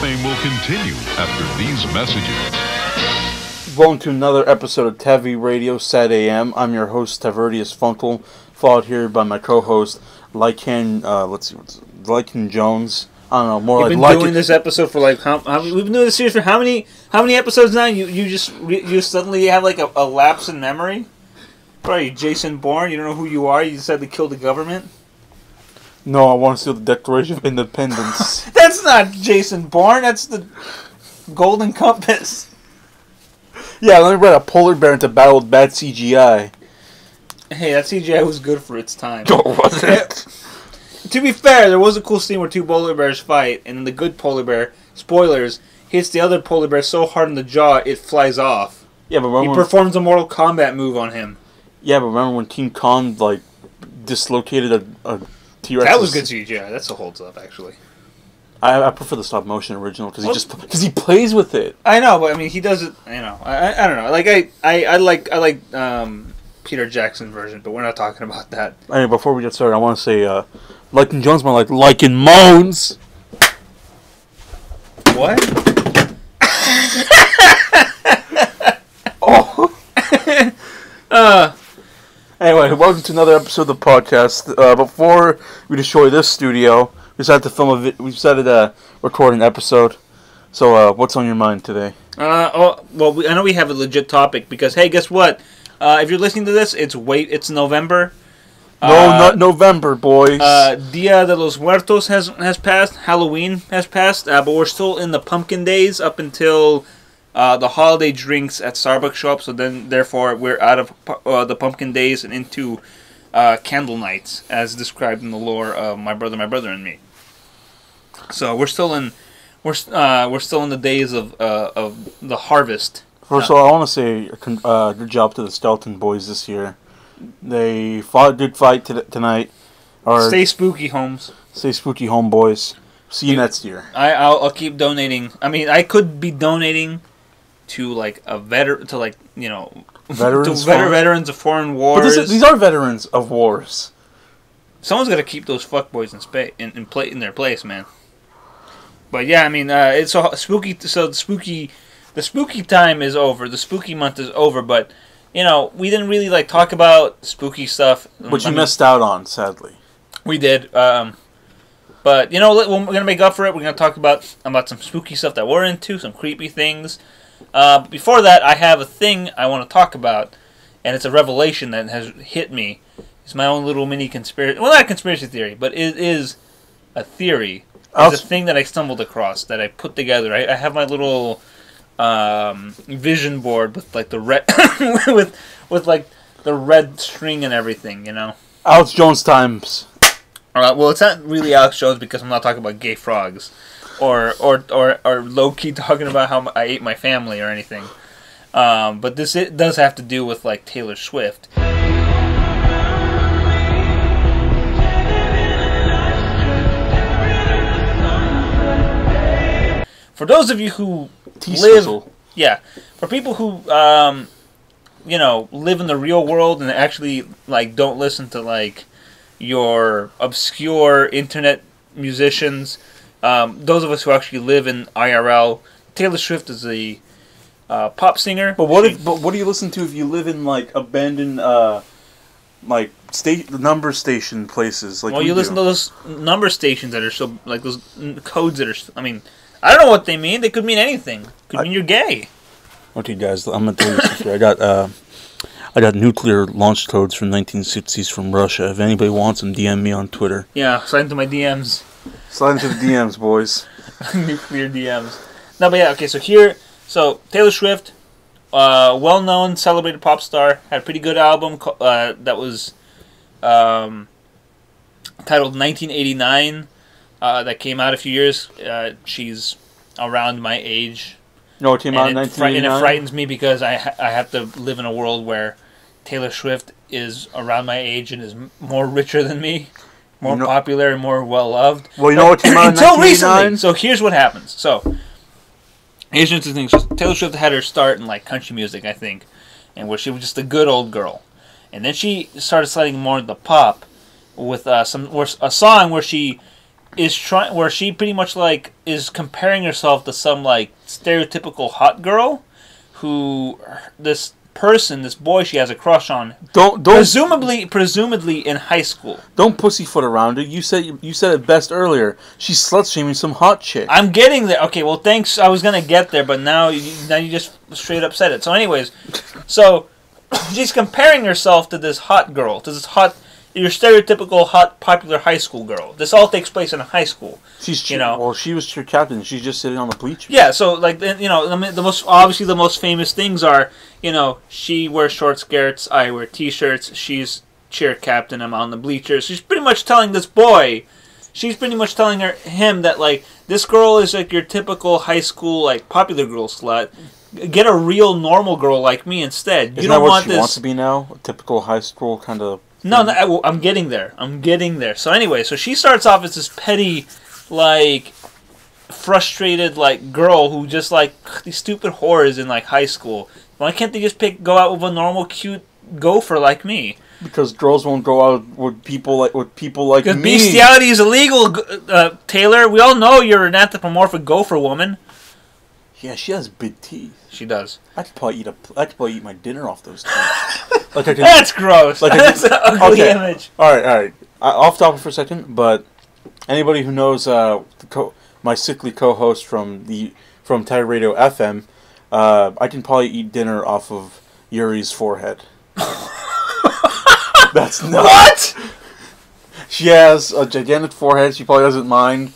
theme will continue after these messages. Welcome to another episode of TaviRadio SatAM. I'm your host, TaviRadio SatAM, followed here by my co-host, Lycan Jones. I don't know, more You've like been doing this episode for like how we've been doing this series for how many episodes now? You suddenly have like a lapse in memory. What are you, Jason Bourne? You don't know who you are. You decided to kill the government. No, I want to steal the Declaration of Independence. That's not Jason Bourne. That's the Golden Compass. Yeah, let me ride a polar bear into battle with bad CGI. Hey, that CGI was good for its time. Oh, was it? To be fair, there was a cool scene where two polar bears fight, and then the good polar bear, spoilers, hits the other polar bear so hard in the jaw it flies off. Yeah, but he performs a Mortal Kombat move on him. Yeah, but remember when King Kong dislocated a T-Rex? That was good CGI. That still holds up, actually. I prefer the stop motion original because he plays with it. I know, but I mean he does it. You know, I don't know. Like I like Peter Jackson version, but we're not talking about that. Anyway, before we get started, I want to say Lycan Jones, more like Lycan Moans. What? Oh. Anyway, welcome to another episode of the podcast. Before we destroy this studio, we decided to we decided to record an episode. So, what's on your mind today? I know we have a legit topic because hey, guess what? If you're listening to this, it's November. No, not November, boys. Dia de los Muertos has passed. Halloween has passed, but we're still in the pumpkin days up until the holiday drinks at Starbucks show up. So then, therefore, we're out of the pumpkin days and into candle nights, as described in the lore of My Brother, and Me. So we're still in the days of the harvest. First of all, I want to say good job to the Skeleton Boys this year. They fought a good fight tonight. Stay spooky, Holmes. Stay spooky, homeboys. See you next year. I'll keep donating. I mean, I could be donating to veterans of foreign wars. But these are veterans of wars. Someone's got to keep those fuckboys in their place, man. But yeah, I mean, it's so spooky. So the spooky time is over. The spooky month is over. But you know, we didn't really talk about spooky stuff. Which you missed out on, sadly. We did. But you know, we're gonna make up for it. We're gonna talk about some spooky stuff that we're into, some creepy things. Before that, I have a thing I want to talk about, and it's a revelation that has hit me. It's my own little mini conspiracy. Well, not a conspiracy theory, but it is a theory. It's a thing that I stumbled across that I put together. I have my little vision board with the red with the red string and everything. You know, Alex Jones times. Well, it's not really Alex Jones because I'm not talking about gay frogs, or low key talking about how I ate my family or anything. But it does have to do with Taylor Swift. For those of you who for people who live in the real world and actually don't listen to your obscure internet musicians, those of us who actually live in IRL, Taylor Swift is a pop singer. But what do you listen to if you live in abandoned number station places? You listen to those number stations that are so those codes that are. I mean, I don't know what they mean. They could mean anything. Could mean you're gay. Okay, guys, I'm gonna tell you something. I got nuclear launch codes from 1960s from Russia. If anybody wants them, DM me on Twitter. Yeah, slide into my DMs. Slide into the DMs, boys. Nuclear DMs. No, but yeah, okay. So Taylor Swift, well-known, celebrated pop star, had a pretty good album that was titled 1989. That came out a few years. She's around my age. No, it came out in 1989? And it frightens me because I have to live in a world where Taylor Swift is around my age and is more richer than me, more popular and more well-loved. Well, you know what came out in 1989? Recently. So here's what happens. So here's the interesting thing. Taylor Swift had her start in country music, I think, and where she was just a good old girl. And then she started sliding more into pop with a song where she where she pretty much like is comparing herself to some like stereotypical hot girl who this boy she has a crush on, don't presumably in high school. Don't pussyfoot around it. You said it best earlier. She's slut shaming some hot chick. I'm getting there. Okay, well thanks. I was gonna get there, but now you just straight up said it. So anyways, so she's comparing herself to this hot girl, to this your stereotypical hot popular high school girl. This all takes place in a high school. Well, she was cheer captain. She's just sitting on the bleachers. Yeah, so like the most famous things are, she wears short skirts, I wear t-shirts, she's cheer captain, I'm on the bleachers. She's pretty much telling him that like this girl is like your typical high school like popular girl slut. Get a real normal girl like me instead. Isn't that what she wants to be now? A typical high school kind of. No, I'm getting there. So anyway, so she starts off as this petty, like, frustrated, like, girl who just, like, these stupid whores in, like, high school. Why can't they just go out with a normal, cute gopher like me? Because girls won't go out with people like me. Because bestiality is illegal, Taylor. We all know you're an anthropomorphic gopher woman. Yeah, she has big teeth. She does. I could probably eat my dinner off those teeth. That's gross. That's an ugly image. All right. Off topic for a second, but anybody who knows my sickly co-host from TaviRadio FM, I can probably eat dinner off of Yuri's forehead. That's not. What? She has a gigantic forehead. She probably doesn't mind.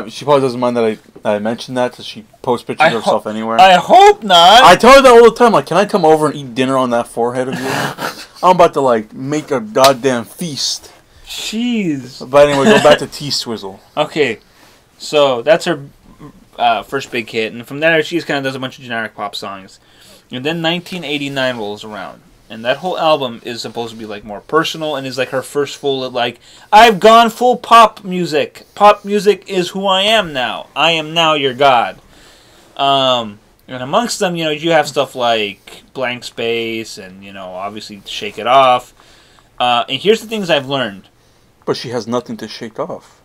She probably doesn't mind that I mentioned that, because she posts pictures of herself anywhere. I hope not. I tell her that all the time. Like, can I come over and eat dinner on that forehead of yours? I'm about to, like, make a goddamn feast. Jeez. But anyway, go back to T-Swizzle. Okay. So, that's her first big hit. And from there, she just kind of does a bunch of generic pop songs. And then 1989 rolls around. And that whole album is supposed to be, like, more personal and is, like, her first full, like, I've gone full pop music. Pop music is who I am now. I am now your god. And amongst them, you have stuff like Blank Space and, obviously Shake It Off. And here's the things I've learned. But she has nothing to shake off.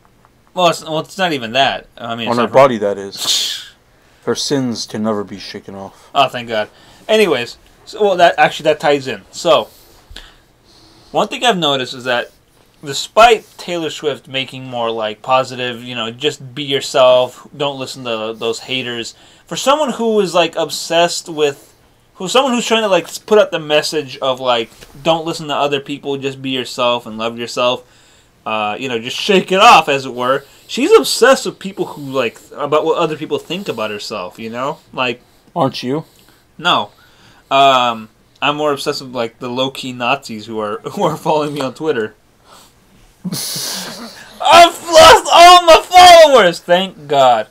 Well, it's not even that. I mean, on her body, that is. Her sins can never be shaken off. Oh, thank God. Anyways... So, that ties in. So, one thing I've noticed is that despite Taylor Swift making more like positive, just be yourself, don't listen to those haters, for someone who is like obsessed with, someone who's trying to like put out the message of like, don't listen to other people, just be yourself and love yourself, just shake it off, as it were. She's obsessed with people who like, about what other people think about herself, like. Aren't you? No. I'm more obsessed with like the low-key Nazis who are following me on Twitter. I've lost all my followers, thank God.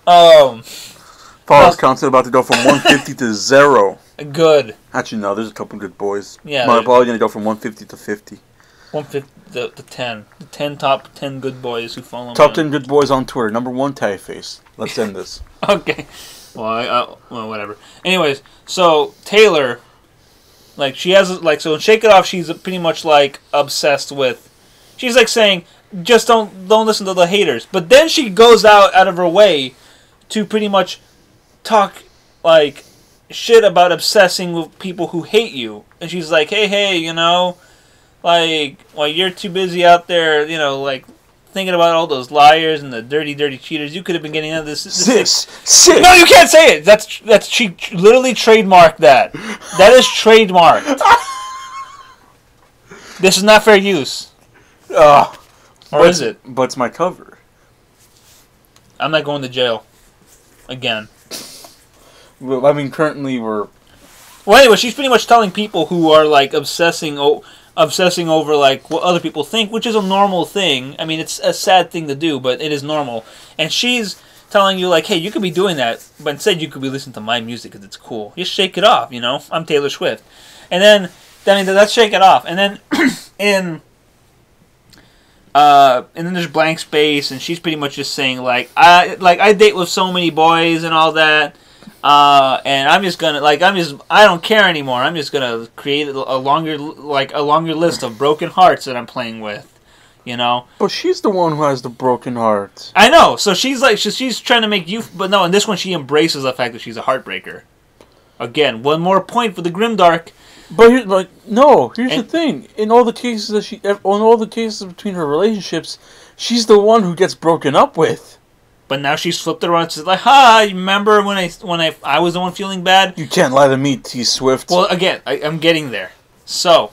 Followers count's about to go from 150 to 0. Good. Actually, no, there's a couple good boys. Yeah. But probably gonna go from 150 to 50. 150 to 10. The top 10 good boys who follow me. Top 10 good boys on Twitter. Number 1, Typeface. Let's end this. Okay. Well, whatever. Anyways, so Taylor, like, she has, like, so in Shake It Off, she's pretty much, like, obsessed with, she's, like, saying, just don't listen to the haters. But then she goes out of her way to pretty much talk, like, shit about obsessing with people who hate you. And she's like, hey, like, while you're too busy out there, like, thinking about all those liars and the dirty cheaters, you could have been getting into this. Sis. No, you can't say it. That's she literally trademarked that. That is trademarked. This is not fair use. Or is it? But it's my cover. I'm not going to jail again. Well, I mean, currently we're. Well, anyway, she's pretty much telling people who are like obsessing over like what other people think, which is a normal thing. I mean, it's a sad thing to do, but it is normal. And she's telling you like, hey, you could be doing that, but instead you could be listening to my music because it's cool. Just shake it off, I'm Taylor Swift. And then, let's shake it off. And then and then there's Blank Space, and she's pretty much just saying like, I date with so many boys and all that. And I'm just gonna I don't care anymore. I'm just gonna create a longer list of broken hearts that I'm playing with. You know? But she's the one who has the broken heart. I know. So she's like, she's trying to make you... But no, in this one, she embraces the fact that she's a heartbreaker. Again, one more point for the Grimdark. But here's the thing. In all the cases between her relationships, she's the one who gets broken up with. But now she's flipped it around. She's like, "Ha! You remember when I was the one feeling bad?" You can't lie to me, T Swift. Well, again, I'm getting there. So,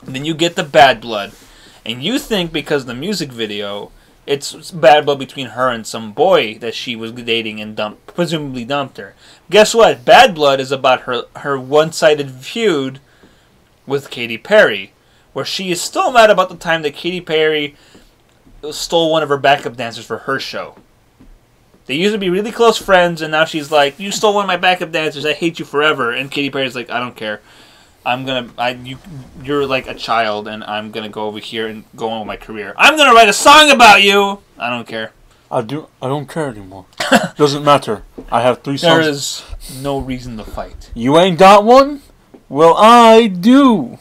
then you get the bad blood, and you think because the music video, it's bad blood between her and some boy that she was dating and presumably dumped her. Guess what? Bad blood is about her one-sided feud with Katy Perry, where she is still mad about the time that Katy Perry stole one of her backup dancers for her show. They used to be really close friends, and now she's like, "You stole one of my backup dancers. I hate you forever." And Katy Perry's like, "I don't care. You're like a child, and I'm gonna go over here and go on with my career. I'm gonna write a song about you. I don't care. I don't care anymore. Doesn't matter. I have 3 songs. There is no reason to fight. You ain't got one? Well, I do.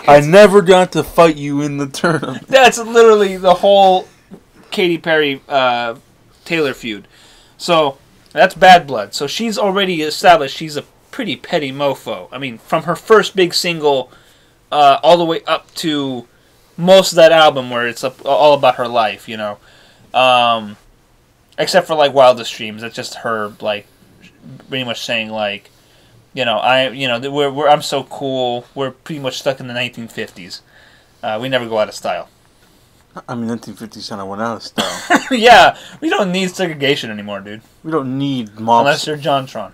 I never got to fight you in the tournament. That's literally the whole Katy Perry Taylor feud. So that's bad blood. So she's already established she's a pretty petty mofo. I mean, from her first big single all the way up to most of that album where it's all about her life, you know. Except for like Wildest Dreams, that's just her like pretty much saying like, you know, I'm so cool. We're pretty much stuck in the 1950s. We never go out of style. I mean, 1950s kind of went out of style. Yeah, we don't need segregation anymore, dude. We don't need mobs. Unless you're JonTron.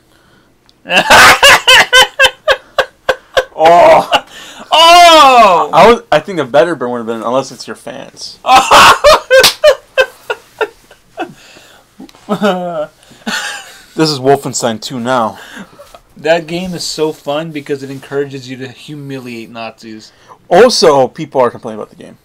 Oh! Oh! I think a better burn would have been unless it's your fans. This is Wolfenstein 2 now. That game is so fun because it encourages you to humiliate Nazis. Also, people are complaining about the game.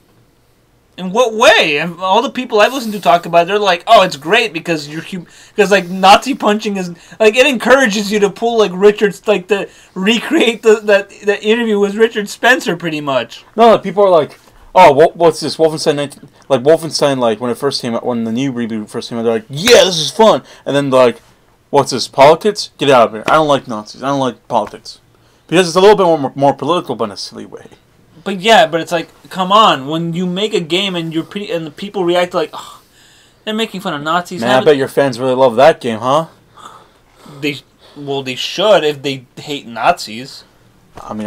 In what way? And all the people I've listened to talk about it, they're like, "Oh, it's great because because like Nazi punching is like it encourages you to pull like Richard's like to recreate that interview with Richard Spencer pretty much." No, people are like, "Oh, what's this Wolfenstein 19?" Like Wolfenstein, like when it first came out, when the new reboot first came out, they're like, "Yeah, this is fun," and then they're like, "What's this politics? Get out of here! I don't like Nazis. I don't like politics," because it's a little bit more political, but in a silly way. But yeah, but it's like, come on, when you make a game and and the people react like, "Oh, they're making fun of Nazis." Man, I bet your fans really love that game, huh? They should if they hate Nazis. I mean,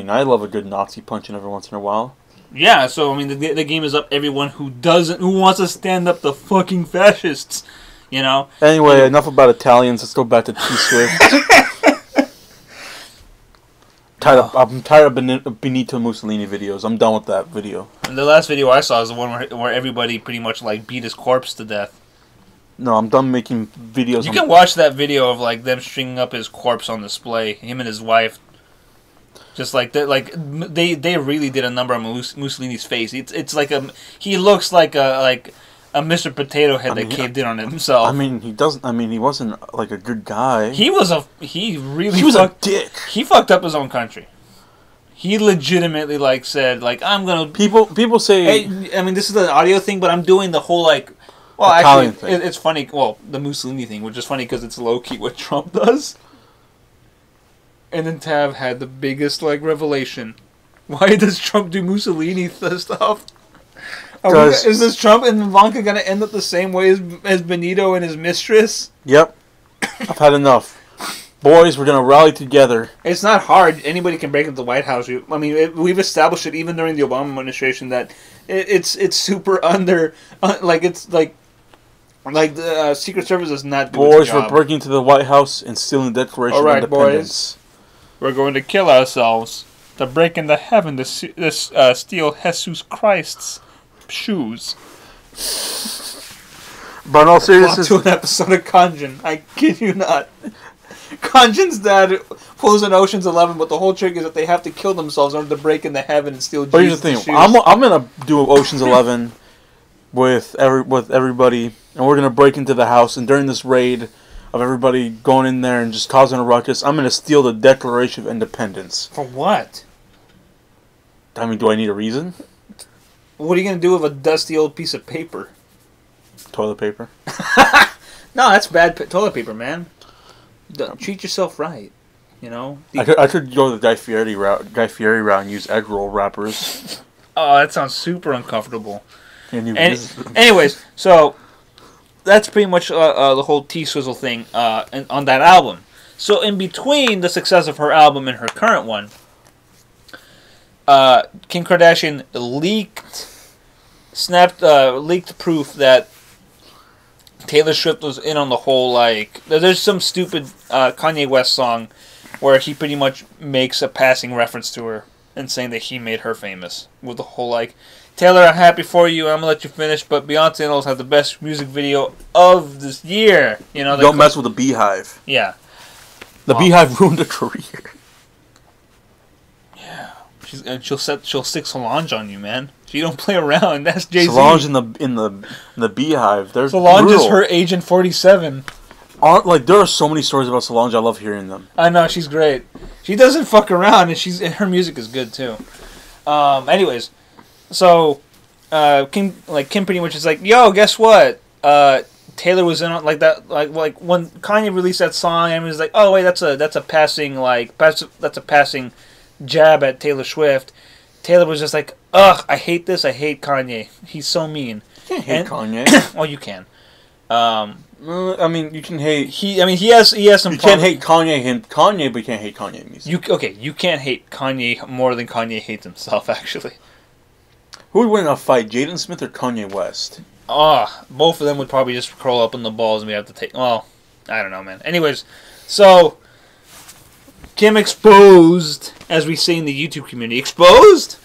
I love a good Nazi punching every once in a while. Yeah, so I mean, the game is up everyone who wants to stand up to fucking fascists, you know. Anyway, enough about Italians. Let's go back to T Swift. I'm tired of Benito Mussolini videos. I'm done with that video. And the last video I saw is the one where everybody pretty much like beat his corpse to death. No, I'm done making videos. You can watch that video of like them stringing up his corpse on display. Him and his wife. Just like they really did a number on Mussolini's face. It's like he looks like a Mr. Potato Head that caved in on himself. I mean, he wasn't like a good guy. He was a dick. He fucked up his own country. He legitimately like said like, "I'm gonna." People say. Hey, I mean, this is an audio thing, but I'm doing the whole like. Well, Italian actually, it's funny. Well, the Mussolini thing, which is funny because it's low key what Trump does. And then Tav had the biggest like revelation. Why does Trump do Mussolini stuff? Is this Trump and Ivanka gonna end up the same way as Benito and his mistress? Yep. I've had enough. Boys, we're gonna rally together. It's not hard. Anybody can break into the White House. I mean, we've established it even during the Obama administration that it's super under like the Secret Service does not do its job. Boys, we're breaking into the White House and stealing the Declaration of Independence. Boys. We're going to kill ourselves to break into heaven to steal Jesus Christ's shoes. But in all seriousness, to an episode of Conjun. I kid you not. Conjun's dad pulls in Ocean's 11, but the whole trick is that they have to kill themselves in order to break into heaven and steal Jesus' but here's the thing: shoes. I'm gonna do Ocean's 11 with everybody, and we're gonna break into the house. And during this raid of everybody going in there and just causing a ruckus, I'm gonna steal the Declaration of Independence. For what? I mean, do I need a reason? What are you gonna do with a dusty old piece of paper? Toilet paper. No, that's bad toilet paper, man. Treat yourself right. You know. I could go the Guy Fieri route and use egg roll wrappers. Oh, that sounds super uncomfortable. Anyways, so that's pretty much the whole T-Swizzle thing on that album. So in between the success of her album and her current one, Kim Kardashian leaked proof that Taylor Swift was in on the whole, like, there's some stupid Kanye West song where he pretty much makes a passing reference to her and saying that he made her famous with the whole, like, Taylor, I'm happy for you, I'm gonna let you finish, but Beyonce and those have the best music video of this year. You know, don't mess with the Beehive. Yeah. The Beehive ruined her career. Yeah. She'll stick Solange on you, man. She don't play around. That's Jay-Z. Solange in the Beehive. There's Solange is her Agent 47. Like, there are so many stories about Solange. I love hearing them. I know, she's great. She doesn't fuck around, and her music is good too. Anyways, so Kim pretty much is like, yo, guess what? Taylor was in on like that, like when Kanye released that song, and was like, oh wait, that's a passing jab at Taylor Swift. Taylor was just like, ugh, I hate this. I hate Kanye. He's so mean. You can't hate Kanye. Well, you can. I mean, you can hate. He has some. You can't hate Kanye, but you can't hate Kanye music. You can't hate Kanye more than Kanye hates himself. Actually, who would win a fight, Jaden Smith or Kanye West? Both of them would probably just curl up in the balls, and we have to take. Well, I don't know, man. Anyways, so Kim exposed, as we say in the YouTube community, exposed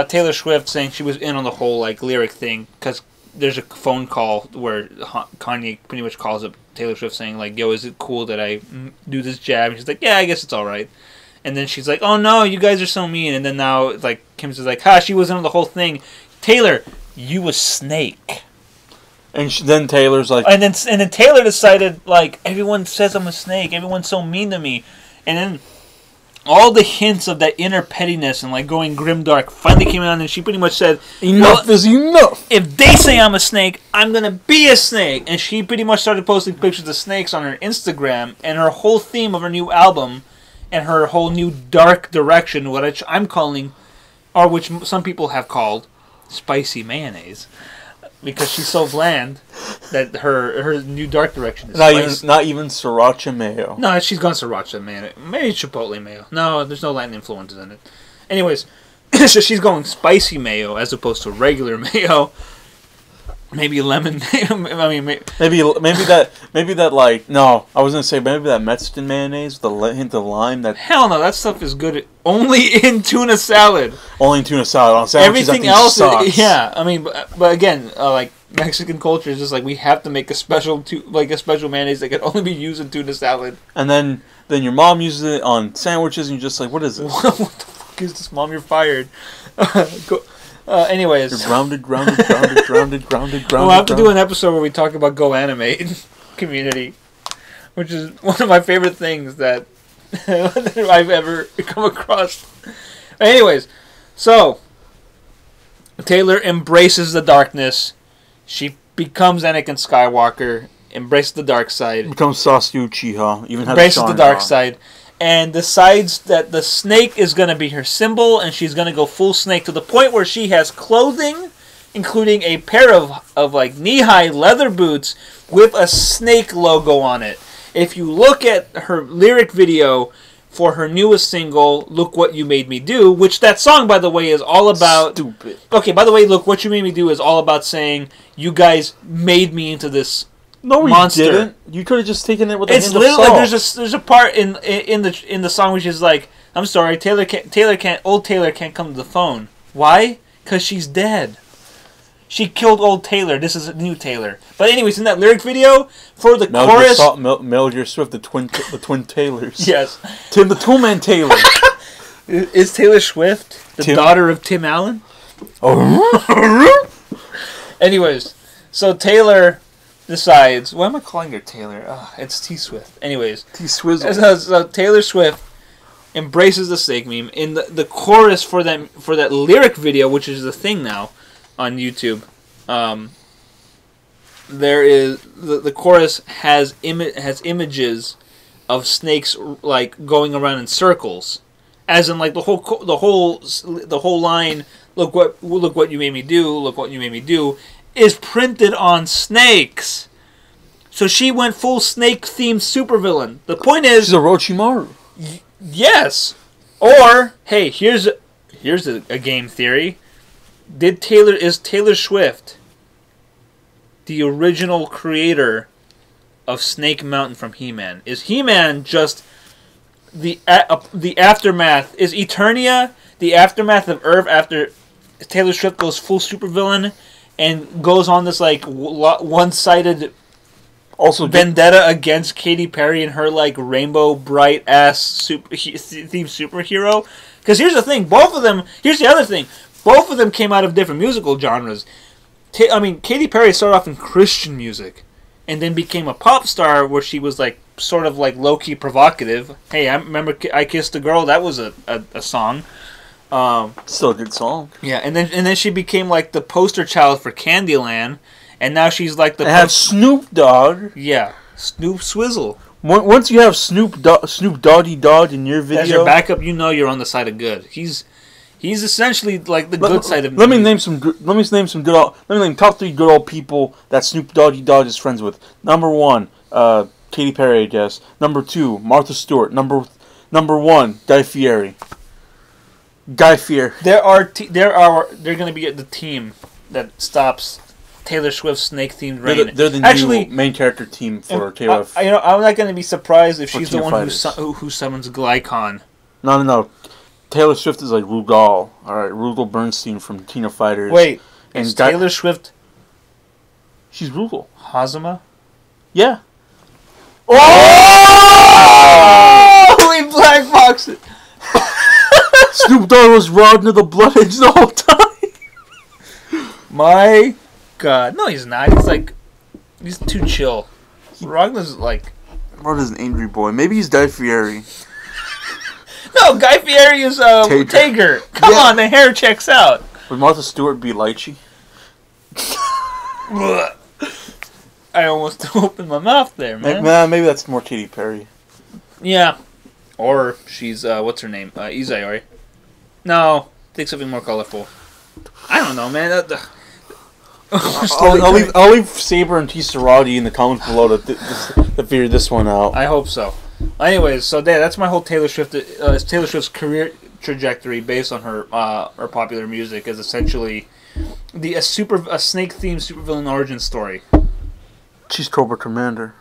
Taylor Swift, saying she was in on the whole like lyric thing because there's a phone call where Kanye pretty much calls up Taylor Swift saying like, yo, is it cool that I do this jab? And she's like, yeah, I guess it's all right. And then she's like, oh no, you guys are so mean. And then now like Kim's just like, she was in on the whole thing. Taylor, you a snake. And then Taylor's like, and then Taylor decided like, everyone says I'm a snake. Everyone's so mean to me. And then all the hints of that inner pettiness and like going grimdark finally came out, and she pretty much said, enough is enough. If they say I'm a snake, I'm gonna be a snake. And she pretty much started posting pictures of snakes on her Instagram, and her whole theme of her new album and her whole new dark direction, which I'm calling, or which some people have called, spicy mayonnaise, because she's so bland that her new dark direction is not even sriracha mayo. No, she's gone sriracha mayo. Maybe chipotle mayo. No, there's no Latin influences in it. Anyways, so she's going spicy mayo as opposed to regular mayo. Maybe lemon mayo. I mean, maybe that like, no, I was gonna say maybe that Mexican mayonnaise with a hint of lime. That hell no, that stuff is good only in tuna salad. Only in tuna salad. On sandwiches, everything else, yeah. I mean, but again, like Mexican culture is just like we have to make a special mayonnaise that can only be used in tuna salad. And then your mom uses it on sandwiches, and you're just like, what is this? What the fuck is this, Mom? You're fired. Anyways, you're grounded. We'll have to do an episode where we talk about Go Animate community, which is one of my favorite things that I've ever come across. Anyways, so Taylor embraces the darkness. She becomes Anakin Skywalker, embraces the dark side. Becomes Sasuke Uchiha. Even embraces the dark side. And decides that the snake is going to be her symbol, and she's going to go full snake to the point where she has clothing, including a pair of like knee-high leather boots with a snake logo on it. If you look at her lyric video for her newest single, Look What You Made Me Do, which that song, by the way, is all about... Stupid. Okay, by the way, Look What You Made Me Do is all about saying, you guys made me into this... No, monster. You didn't. You could have just taken it with a hint of literally salt. like there's a part in the song which is like, I'm sorry, old Taylor can't come to the phone. Why? Because she's dead. She killed old Taylor. This is a new Taylor. But anyways, in that lyric video chorus, Meldrew Swift, the twin Taylors. Yes, Tim the Toolman Taylor. Is Taylor Swift the daughter of Tim Allen? Oh. Anyways, so Taylor decides, why am I calling her Taylor? It's T Swift. Anyways, T Swizzle. So Taylor Swift embraces the snake meme in the chorus for that lyric video, which is the thing now. on YouTube. There is the chorus has images of snakes like going around in circles, as in like the whole line. Look what you made me do. Look what you made me do. Is printed on snakes. So she went full snake-themed supervillain. The point is... She's Orochimaru. Yes. Or, hey, here's a game theory. Is Taylor Swift the original creator of Snake Mountain from He-Man? Is He-Man just the aftermath? Is Eternia the aftermath of Earth after Taylor Swift goes full supervillain and goes on this like one-sided also vendetta against Katy Perry and her like rainbow bright ass themed superhero? Because here's the thing, here's the other thing, both of them came out of different musical genres. Katy Perry started off in Christian music and then became a pop star where she was like sort of like low-key provocative. Hey, I remember I Kissed a Girl, that was a song. Still a good song. Yeah, and then she became like the poster child for Candyland, and now she's like the... have Snoop Dogg. Yeah, Snoop Swizzle. Once you have Snoop Doggy Dogg in your video... As your backup, you know you're on the side of good. He's essentially like the good side of... Let me name top 3 good old people that Snoop Doggy Dogg is friends with. Number 1, Katy Perry, I guess. Number 2, Martha Stewart. Number 1, Guy Fieri. Guy Fieri. They're going to be the team that stops Taylor Swift's snake-themed reign. They're the new main character team for KOF. I'm not going to be surprised if she's the one who summons Glycon. No. Taylor Swift is like Rugal. Alright, Rugal Bernstein from Teen of Fighters. Wait, is Taylor Swift... She's Rugal. Hazama? Yeah. Oh! We blackboxed it! Snoop Dogg was Rodner the Bloodedge the whole time. My God. No, he's not. He's too chill. Rodner's like... Rodner's an angry boy. Maybe he's Guy Fieri. No, Guy Fieri is Tager. Come on, the hair checks out. Would Martha Stewart be Lychee? I almost opened my mouth there, man. Maybe that's more Katy Perry. Yeah. Or she's, what's her name? Izayori. No, think something more colorful. I don't know, man. I'll leave Saber and Tisaragi in the comments below to figure this one out. I hope so. Anyways, so that's my whole Taylor Swift. Taylor Swift's career trajectory based on her popular music is essentially a snake-themed supervillain origin story. She's Cobra Commander.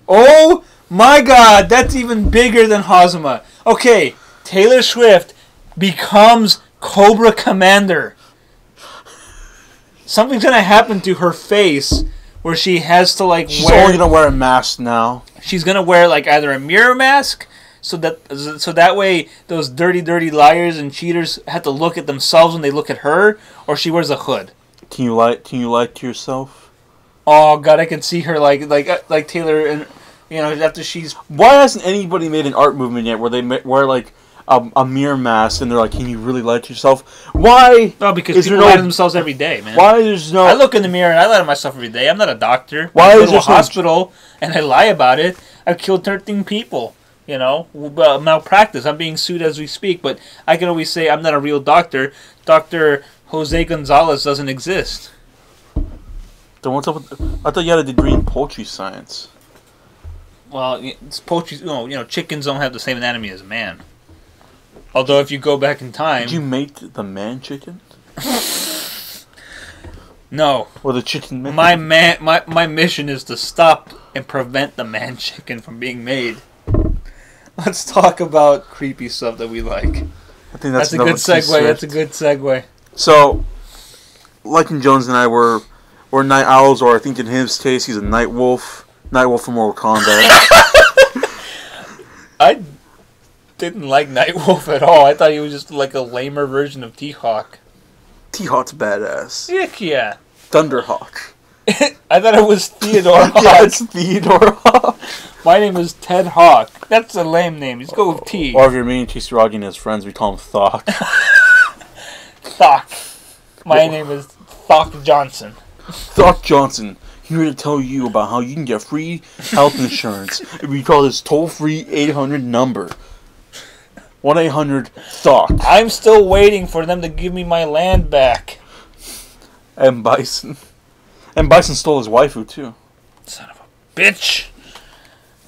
Oh my God, that's even bigger than Hazama. Okay, Taylor Swift becomes Cobra Commander. Something's gonna happen to her face where she has to like She's only gonna wear a mask now. She's gonna wear like either a mirror mask so that way those dirty liars and cheaters have to look at themselves when they look at her, or she wears a hood. Can you lie to yourself? Oh God, I can see her like Taylor, and after she's... Why hasn't anybody made an art movement yet where they wear like a mirror mask and they're like, can you really lie to yourself? Why? No, because people lie to themselves every day, man. Why there's no... I look in the mirror and I lie to myself every day. I'm not a doctor. Why I go is to a there hospital and I lie about it. I've killed 13 people. Malpractice. I'm being sued as we speak, but I can always say I'm not a real doctor. Dr. Jose Gonzalez doesn't exist. Then what's up with... I thought you had a degree in poultry science. Well, it's poultry. Chickens don't have the same anatomy as man. Although if you go back in time... Did you make the man chicken? No. Or the chicken man? My mission is to stop and prevent the man chicken from being made. Let's talk about creepy stuff that we like. I think that's a good segue. That's a good segue. So, Lycan Jones and I were night owls, or I think in his case he's a night wolf. Night wolf from Mortal Kombat. I didn't like Night Wolf at all. I thought he was just like a lamer version of T-Hawk. T-Hawk's badass. Heck yeah. Thunderhawk. I thought it was Theodore Hawk. Yeah, it's Theodore Hawk. My name is Ted Hawk. That's a lame name. Just go with T. Or if you're me and Kisaragi and his friends, we call him Thawk. Thawk. My name is Doc Johnson. Doc Johnson, here to tell you about how you can get free health insurance if you call this toll-free 800 number. 1-800-THOC. I'm still waiting for them to give me my land back. M. Bison. M. Bison stole his waifu, too. Son of a bitch.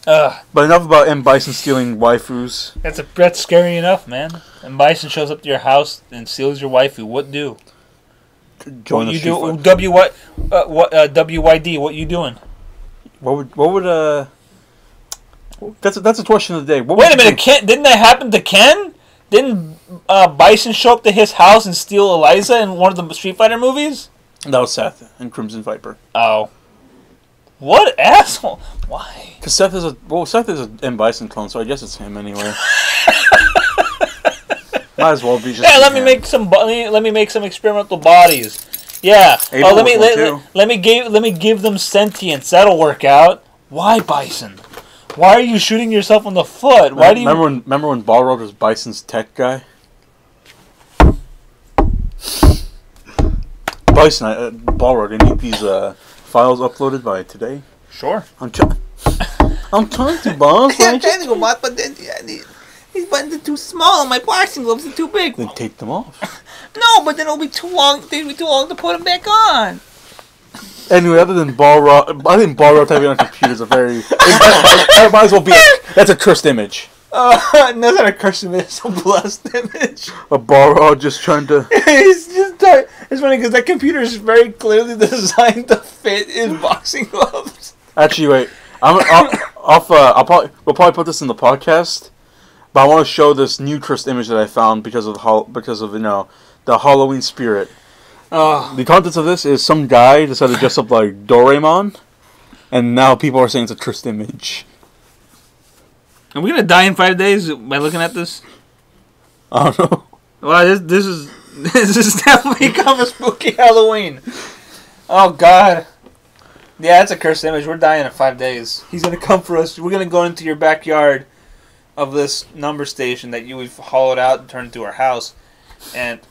But enough about M. Bison stealing waifus. That's scary enough, man. And Bison shows up to your house and steals your waifu. What do? Join what the you street do? WYD? What you doing? What would That's a question of the day. Wait a minute, Ken, didn't that happen to Ken? Didn't Bison show up to his house and steal Eliza in one of the Street Fighter movies? That was Seth and Crimson Viper. Oh. What asshole? Why? Because Seth is a M. Bison clone, so I guess it's him anyway. Might as well be just. Yeah, let me make some experimental bodies. Yeah. Abel let me give them sentience. That'll work out. Why, Bison? Why are you shooting yourself in the foot? Why do you remember when Balrog was Bison's tech guy? Bison, Balrog, I need these files uploaded by today. Sure. I'm trying to, boss. I'm trying to go, boss, but then these buttons are too small. My boxing gloves are too big. Then take them off. No, but then it'll be too long. It'll be too long to put them back on. Anyway, other than Balrog, I think Balrog typing on computers are very. That might as well be. That's a cursed image. That's not a cursed image. It's a blessed image. A Balrog just trying to. It's funny because that computer is very clearly designed to fit his boxing gloves. Actually, wait. We'll probably put this in the podcast, but I want to show this new cursed image that I found because of the Halloween spirit. The contents of this is some guy decided to dress up like Doraemon, and now people are saying it's a cursed image. Are we gonna die in 5 days by looking at this? I don't know. Well, this is definitely become a spooky Halloween. Oh God. Yeah, it's a cursed image. We're dying in 5 days. He's gonna come for us. We're gonna go into your backyard of this number station that we've hollowed out and turned into our house, and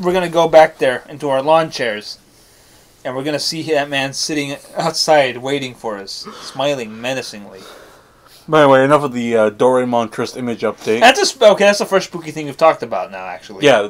we're gonna go back there into our lawn chairs, and we're gonna see that man sitting outside waiting for us, smiling menacingly. By the way, enough of the Doraemon cursed image update. That's the first spooky thing we've talked about now, actually. Yeah,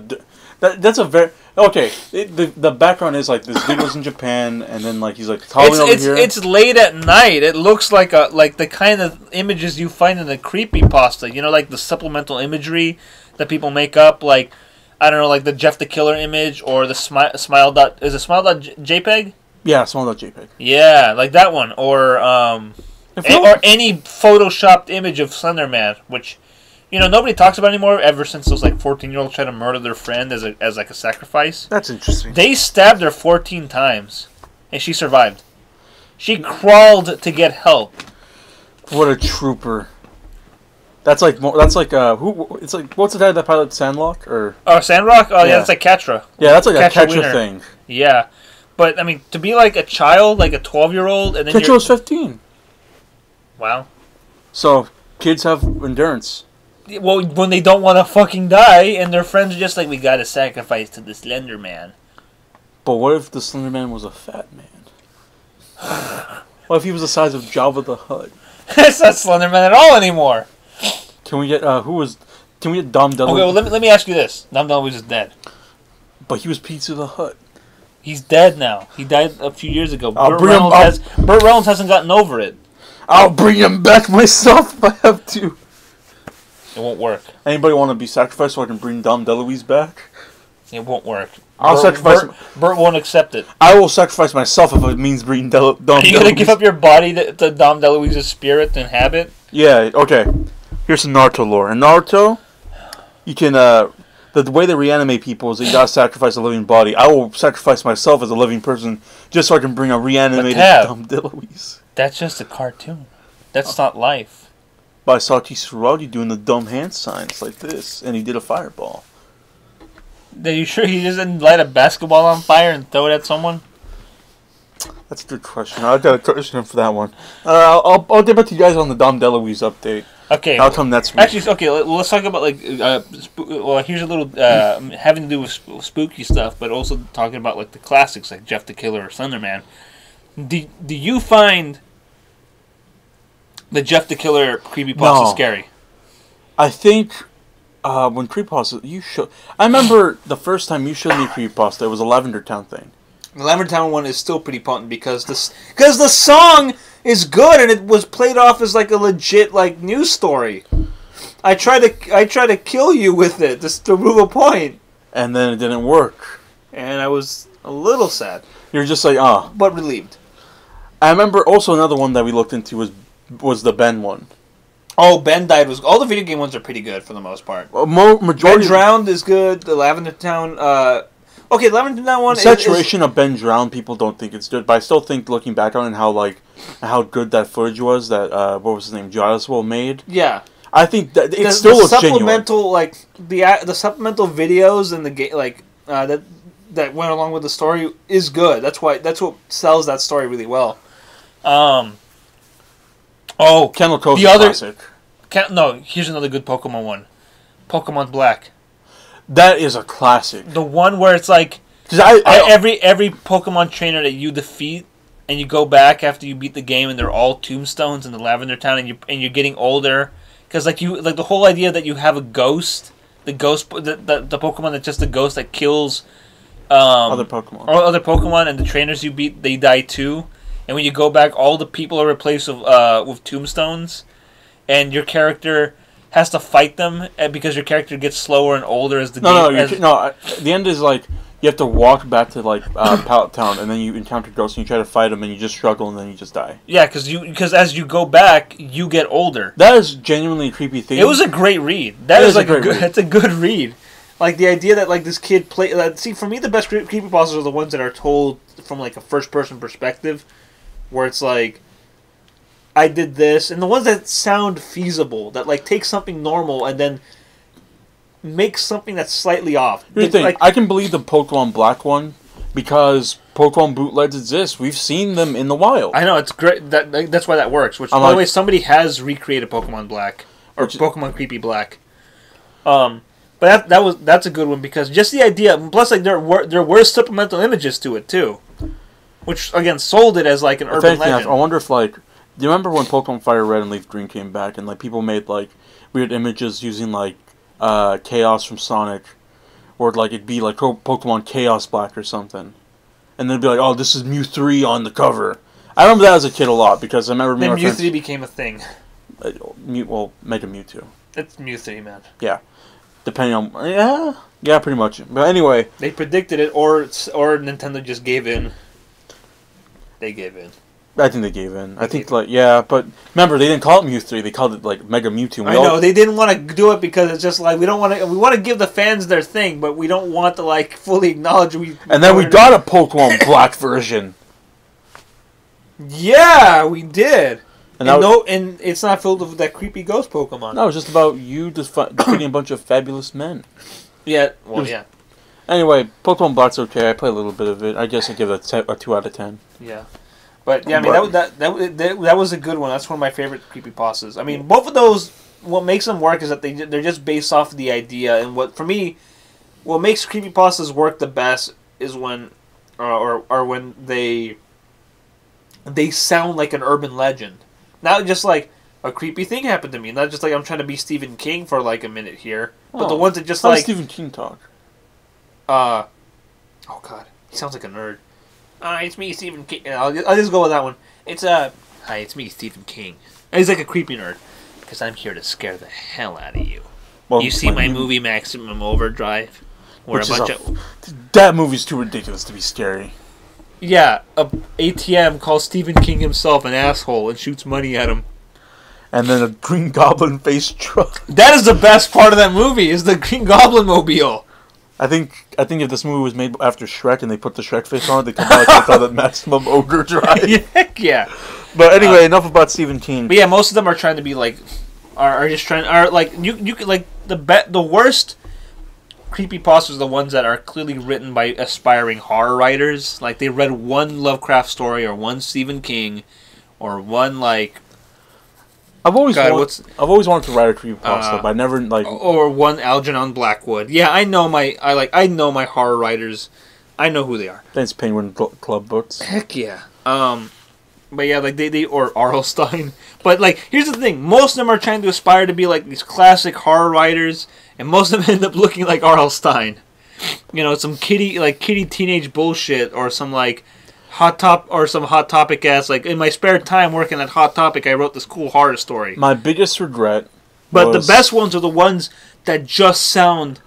that's a very okay. The background is like this dude was in Japan, and then like he's like over here. It's late at night. It looks like the kind of images you find in the creepypasta. You know, like the supplemental imagery that people make up, like I don't know, like the Jeff the Killer image or the smile. Is it smile.jpg? Yeah, smile.jpg. Yeah, like that one, or any photoshopped image of Slender Man, which, you know, nobody talks about anymore ever since those like 14-year-olds tried to murder their friend as like a sacrifice. That's interesting. They stabbed her 14 times, and she survived. She crawled to get help. What a trooper! That's like who? It's like what's the guy that piloted Sandrock or? Oh, Sandrock. Oh yeah, that's like Katra. Yeah, that's like a Katra Wiener thing. Yeah, but I mean, to be like a child, like a 12-year-old, and then Katra was 15. Wow. So kids have endurance. Well, when they don't want to fucking die, and their friends are just like, we gotta sacrifice to the Slender Man. But what if the Slender Man was a fat man? What if he was the size of Jabba the Hutt? It's not Slender Man at all anymore. Can we get Can we get Dom DeLuise? Okay, well let me ask you this: Dom DeLuise is dead. But he was Pizza the Hutt. He's dead now. He died a few years ago. Burt Reynolds hasn't gotten over it. I'll bring him back myself if I have to. It won't work. Anybody want to be sacrificed so I can bring Dom DeLuise back? It won't work. I'll sacrifice. Burt won't accept it. I will sacrifice myself if it means bringing Dom DeLuise. Are you gonna give up your body to Dom DeLuise's spirit to inhabit? Yeah. Okay. Here's some Naruto lore. In Naruto, you can the way they reanimate people is that you gotta sacrifice a living body. I will sacrifice myself as a living person just so I can bring a reanimated Dom DeLuise. That's just a cartoon. That's not life. But I saw Tsuragi doing the dumb hand signs like this, and he did a fireball. Are you sure he doesn't light a basketball on fire and throw it at someone? That's a good question. I got a question for that one. I'll get back to you guys on the Dom DeLuise update. Okay. I'll come next week. Actually, okay. Let's talk about like. Well, here's a little having to do with spooky stuff, but also talking about like the classics, like Jeff the Killer or Slenderman. Do you find the Jeff the Killer creepypasta scary? I think when creepypasta, I remember the first time you showed me creepypasta. It was a Lavender Town thing. The Lavender Town one is still pretty potent because the song is good and it was played off as like a legit like news story. I try to kill you with it just to prove a point, and then it didn't work, and I was a little sad. You're just like, but relieved. I remember also another one that we looked into was the Ben one. Oh, Ben died all the video game ones are pretty good for the most part. Majority Ben Drowned is good. The Lavender Town. Okay, the Lavender Town one. Saturation of Ben Drowned, people don't think it's good, but I still think looking back on it, how good that footage was that what was his name, Joswell made. Yeah, I think that it still looks genuine. Like the supplemental videos and the game that went along with the story is good. That's what sells that story really well. Kennel Coast is classic. Here's another good Pokemon one. Pokemon Black. That is a classic. The one where it's like every Pokemon trainer that you defeat and you go back after you beat the game and they're all tombstones in the Lavender Town and you're getting older because like the whole idea that you have a ghost, the Pokemon that's just a ghost that kills other Pokemon and the trainers you beat they die too. And when you go back, all the people are replaced with tombstones, and your character has to fight them because your character gets slower and older as the game. The end is like you have to walk back to like Pallet Town, and then you encounter ghosts, and you try to fight them, and you just struggle, and then you just die. Yeah, because as you go back, you get older. That is genuinely a creepy thing. It was a great read. It's a good read. Like the idea that like this kid see, for me the best creepypastas are the ones that are told from like a first person perspective. Where it's like, I did this, and the ones that sound feasible, that like take something normal and then make something that's slightly off. Here's the thing, like, I can believe the Pokemon Black one because Pokemon bootlegs exist. We've seen them in the wild. I know, it's great. That's why that works. Which, by the way, somebody has recreated Pokemon Black or Pokemon Creepy Black. But that's a good one because just the idea. Plus, like there were supplemental images to it too. Which, again, sold it as, like, an urban legend. I wonder if, like... Do you remember when Pokemon Fire Red and Leaf Green came back and, like, people made, like, weird images using, like, Chaos from Sonic? Or, like, it'd be, like, Pokemon Chaos Black or something. And then it'd be like, oh, this is Mew 3 on the cover. I remember that as a kid a lot because I remember... Then Mew 3 became a thing. Mega Mewtwo. It's Mew 3, man. Yeah. Depending on... Yeah, pretty much. But anyway... They predicted it or Nintendo just gave in. They gave in. I think they gave in. But remember, they didn't call it Mew 3. They called it, like, Mega Mewtwo. I know, they didn't want to do it because it's just like, we want to give the fans their thing, but we don't want to, like, fully acknowledge And then we got a Pokemon Black version. Yeah, we did. And it's not filled with that creepy ghost Pokemon. No, it was just about you defeating a bunch of fabulous men. Yeah, yeah. Anyway, Pokemon Black's okay. I play a little bit of it. I guess I give it a 2 out of 10. Yeah, but yeah, I mean that was a good one. That's one of my favorite creepypastas. I mean, both of those. What makes them work is that they're just based off of the idea, and what makes creepypastas work the best is when, or when they sound like an urban legend, not just like a creepy thing happened to me. Not just like I'm trying to be Stephen King for like a minute here, but the ones that just like Stephen King talk. Oh god, he sounds like a nerd. It's me, Stephen King. I'll just go with that one. Hi, it's me, Stephen King. He's like a creepy nerd. Because I'm here to scare the hell out of you. Well, you see my movie Maximum Overdrive? Where that movie's too ridiculous to be scary. Yeah, a ATM calls Stephen King himself an asshole and shoots money at him. And then a Green Goblin face truck. That is the best part of that movie, is the Green Goblin mobile. I think if this movie was made after Shrek and they put the Shrek face on it, they come out and call it Maximum Overdrive. Heck yeah. But anyway, enough about Stephen King. But yeah, most of them are trying to be like, you could like the worst creepypastas are the ones that are clearly written by aspiring horror writers. Like they read one Lovecraft story or one Stephen King, or one like I've always wanted to write a creepypasta, but I never like. Or one Algernon Blackwood. Yeah, I know my horror writers. I know who they are. That's Penguin Club books. Heck yeah. But yeah, like they or R.L. Stine. But like, here's the thing: most of them are trying to aspire to be like these classic horror writers, and most of them end up looking like R.L. Stine. You know, some kiddie teenage bullshit, or some like hot topic ass. Like in my spare time working at Hot Topic, I wrote this cool horror story. My biggest regret. But the best ones are the ones that just sound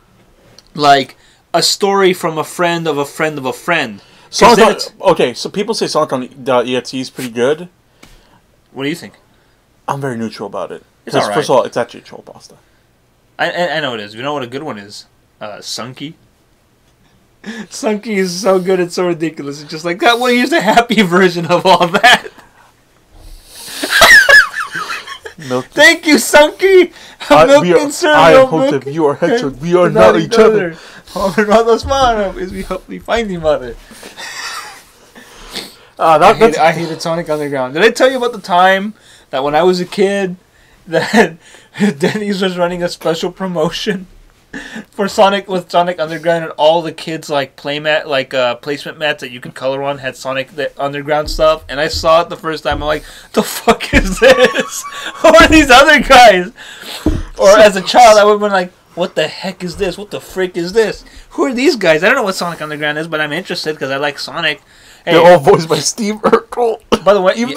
like a story from a friend of a friend of a friend. Okay, so people say Sonic.exe is pretty good. What do you think? I'm very neutral about it. It's all right. First of all, it's actually troll pasta. I know it is. You know what a good one is? Sunky. Sunky is so good, it's so ridiculous. It's just like, God, well, here's a happy version of all that. Thank you, Sunky! Milk and cereal. I hope that you are hatched. We are not each other. As we hope we find him mother. I hated Sonic Underground. Did I tell you about the time that when I was a kid, that Denny's was running a special promotion for Sonic with Sonic Underground, and all the kids like placement mats that you could color on had Sonic the Underground stuff, and I saw it the first time. I'm like, the fuck is this? Who are these other guys? Or as a child, I would have been like, what the heck is this? What the frick is this? Who are these guys? I don't know what Sonic Underground is, but I'm interested because I like Sonic. Hey, they're all voiced by Steve Urkel. By the way, even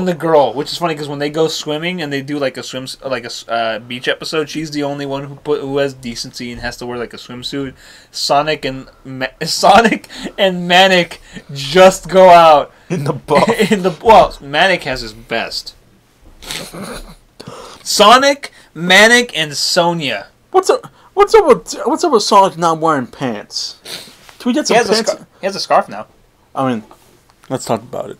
the girl, which is funny because when they go swimming and they do like a beach episode, she's the only one who has decency and has to wear like a swimsuit. Sonic and Manic just go out in the buff. Well, Manic has his best. Sonic, Manic, and Sonia. What's up with Sonic not wearing pants? Can we get some pants? He has a scarf now. I mean, let's talk about it.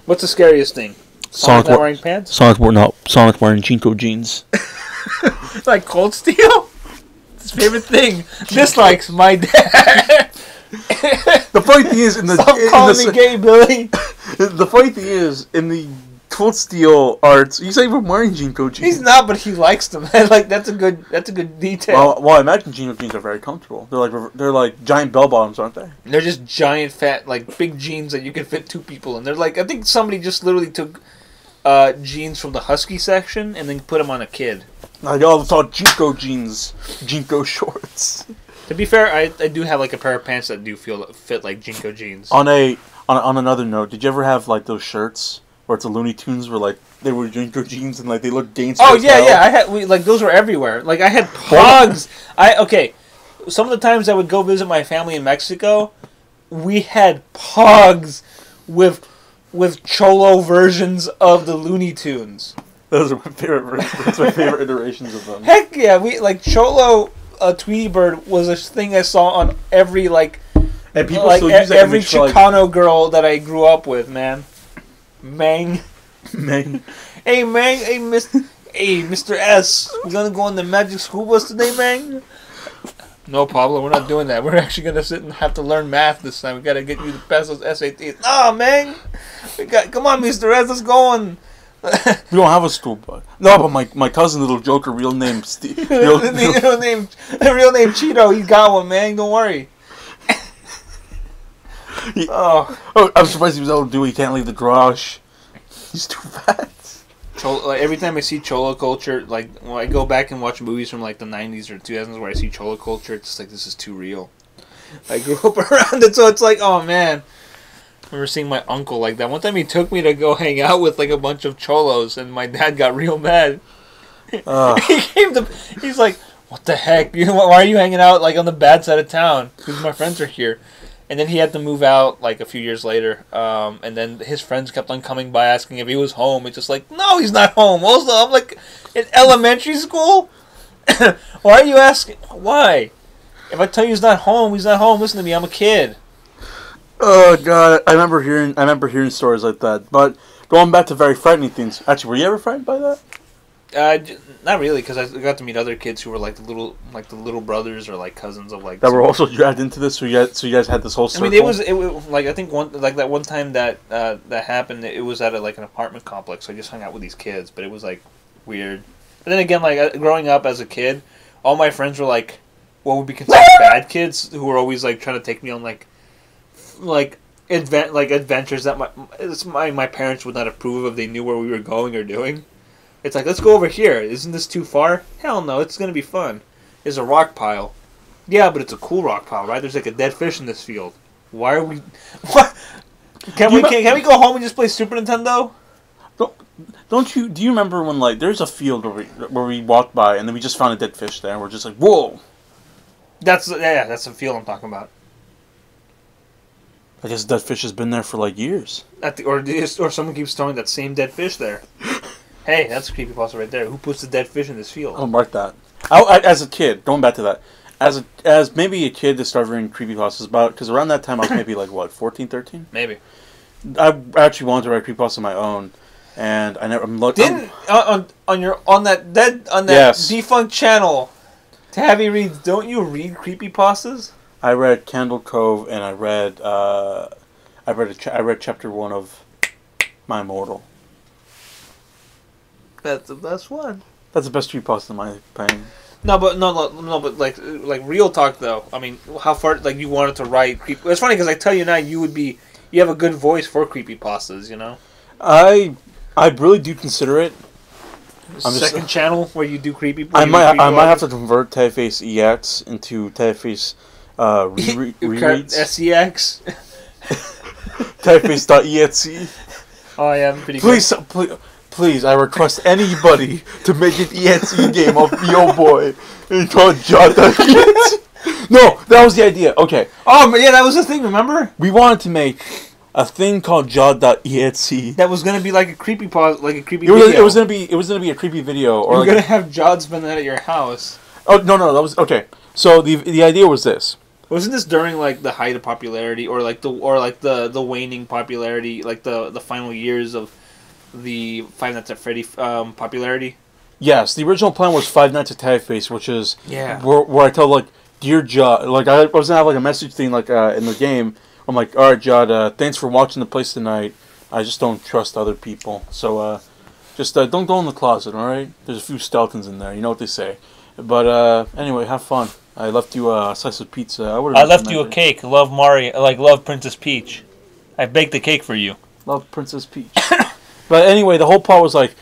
What's the scariest thing? Sonic not wearing pants? Sonic wearing Jinko jeans. Like Cold Steel? His favorite thing. Dislikes my dad. The funny thing is, Stop calling me gay, Billy. The funny thing is, in the Cold Steel arts, he's not even wearing Jinko jeans. He's not, but he likes them. Like that's a good detail. Well, I imagine Jinko jeans are very comfortable. They're like giant bell bottoms, aren't they? They're just giant, fat, like big jeans that you can fit two people in. They're like, I think somebody just literally took jeans from the husky section and then put them on a kid. I all saw Jinko jeans, Jinko shorts. To be fair, I do have like a pair of pants that do fit like Jinko jeans. On another note, did you ever have like those shirts where it's a Looney Tunes where like they were Jinko jeans and like they looked gangster? Oh yeah. I had those were everywhere. Like I had Pogs. Some of the times I would go visit my family in Mexico, we had Pogs with Cholo versions of the Looney Tunes. Those are my favorite. That's my favorite iterations of them. Heck yeah, we like Cholo. Tweety Bird was a thing I saw on every and people still use that every Chicano girl that I grew up with, man. Mang. Hey Mang, hey Mr. S, we gonna go on the Magic School Bus today, Mang? No, Pablo, we're not doing that. We're actually gonna sit and have to learn math this time. We gotta get you to pass those SATs. Nah, Mang, come on, Mr. S, let's go on. We don't have a school bus. No, but my cousin, Little Joker, real name Steve. real name Cheeto. He's got one, man. Don't worry. I'm surprised he was able to do it. He can't leave the garage. He's too fat. Every time I see Cholo culture, like when I go back and watch movies from like the 90s or 2000s where I see Cholo culture, it's just like, this is too real. I grew up around it, so it's like, oh man. I remember seeing my uncle like that. One time he took me to go hang out with like a bunch of cholos, and my dad got real mad. He's like, what the heck? Why are you hanging out like on the bad side of town? Because my friends are here. And then he had to move out like a few years later. And then his friends kept on coming by asking if he was home. It's just like, no, he's not home. Also, I'm like in elementary school. Why are you asking? Why? If I tell you he's not home, he's not home. Listen to me, I'm a kid. Oh god, I remember hearing stories like that. But going back to very frightening things. Actually, were you ever frightened by that? Not really, because I got to meet other kids who were like the little brothers or like cousins of like that were also dragged into this. So you guys had this whole circle. I mean, it was like I think that one time that happened. It was at like an apartment complex. So I just hung out with these kids, but it was like weird. But then again, like growing up as a kid, all my friends were like what would be considered bad kids who were always like trying to take me on like adventures that my parents would not approve of if they knew where we were going or doing. It's like, let's go over here. Isn't this too far? Hell no, it's gonna be fun. There's a rock pile. Yeah, but it's a cool rock pile, right? There's like a dead fish in this field. Why are we? What? Can we go home and just play Super Nintendo? Don't you? Do you remember when like there's a field where we walked by and then we just found a dead fish there and we're just like, whoa. That's the field I'm talking about. I guess dead fish has been there for like years. Or someone keeps throwing that same dead fish there. Hey, that's a creepypasta right there. Who puts the dead fish in this field? I'll mark that. As a kid, going back to that, as maybe a kid that started reading creepypastas about, because around that time I was maybe like what, 14, 13? Maybe. I actually wanted to write creepypastas on my own, and I never. On that yes. Defunct channel, Tavi reads. Don't you read creepypastas? I read Candle Cove, and I read chapter 1 of My Immortal. That's the best one. That's the best creepypasta in my opinion. No, but like real talk though. I mean, how far like you wanted to write? It's funny because I tell you now, you have a good voice for creepypastas. You know. I really do consider it. Second channel where you do creepy. I might have to convert Typeface EX into Typeface rereads. SEX. Typeface.exe. Oh yeah, I'm pretty good. Please, I request anybody to make an EXE game of Yo Boy and call it Jot.exe. No, that was the idea. Okay. Oh, but yeah, that was the thing, remember? We wanted to make a thing called Jod.exe. That was gonna be like a creepy video. It was gonna be a creepy video. Or you were gonna have Jod spend that at your house. Oh no, that was okay. So the idea was this. Wasn't this during like the height of popularity, or the waning popularity, like the final years of the Five Nights at Freddy popularity? Yes, the original plan was Five Nights at Typeface, which is where I tell like, dear Jod, like I was gonna have like a message thing like in the game. I'm like, all right, Jod, thanks for watching the place tonight. I just don't trust other people, so just don't go in the closet, all right? There's a few skeletons in there, you know what they say. But anyway, have fun. I left you a slice of pizza. I left you a cake. Love Mario, love Princess Peach. I baked the cake for you. Love Princess Peach. But anyway, the whole plot was like,